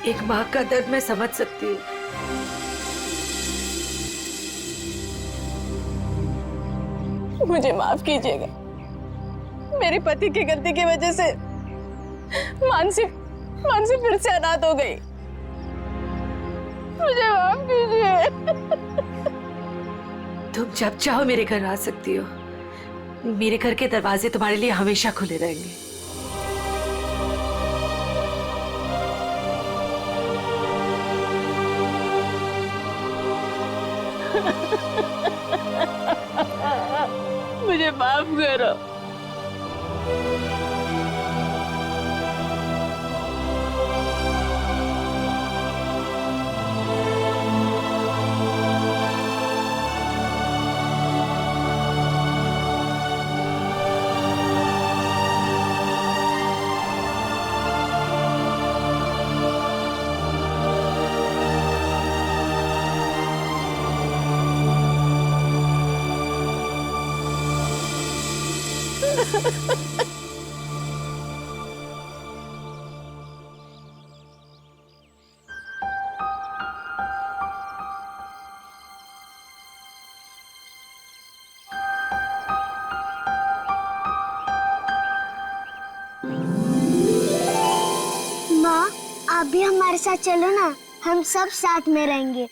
एक माँ का दर्द मैं समझ सकती हूँ। मुझे माफ कीजिएगा, मेरे पति की गलती की वजह से मानसी फिर से अनाथ हो गई। मुझे माफ कीजिए। तुम जब चाहो मेरे घर आ सकती हो। मेरे घर के दरवाजे तुम्हारे लिए हमेशा खुले रहेंगे। मुझे माफ करो। माँ, आप भी हमारे साथ चलो ना, हम सब साथ में रहेंगे।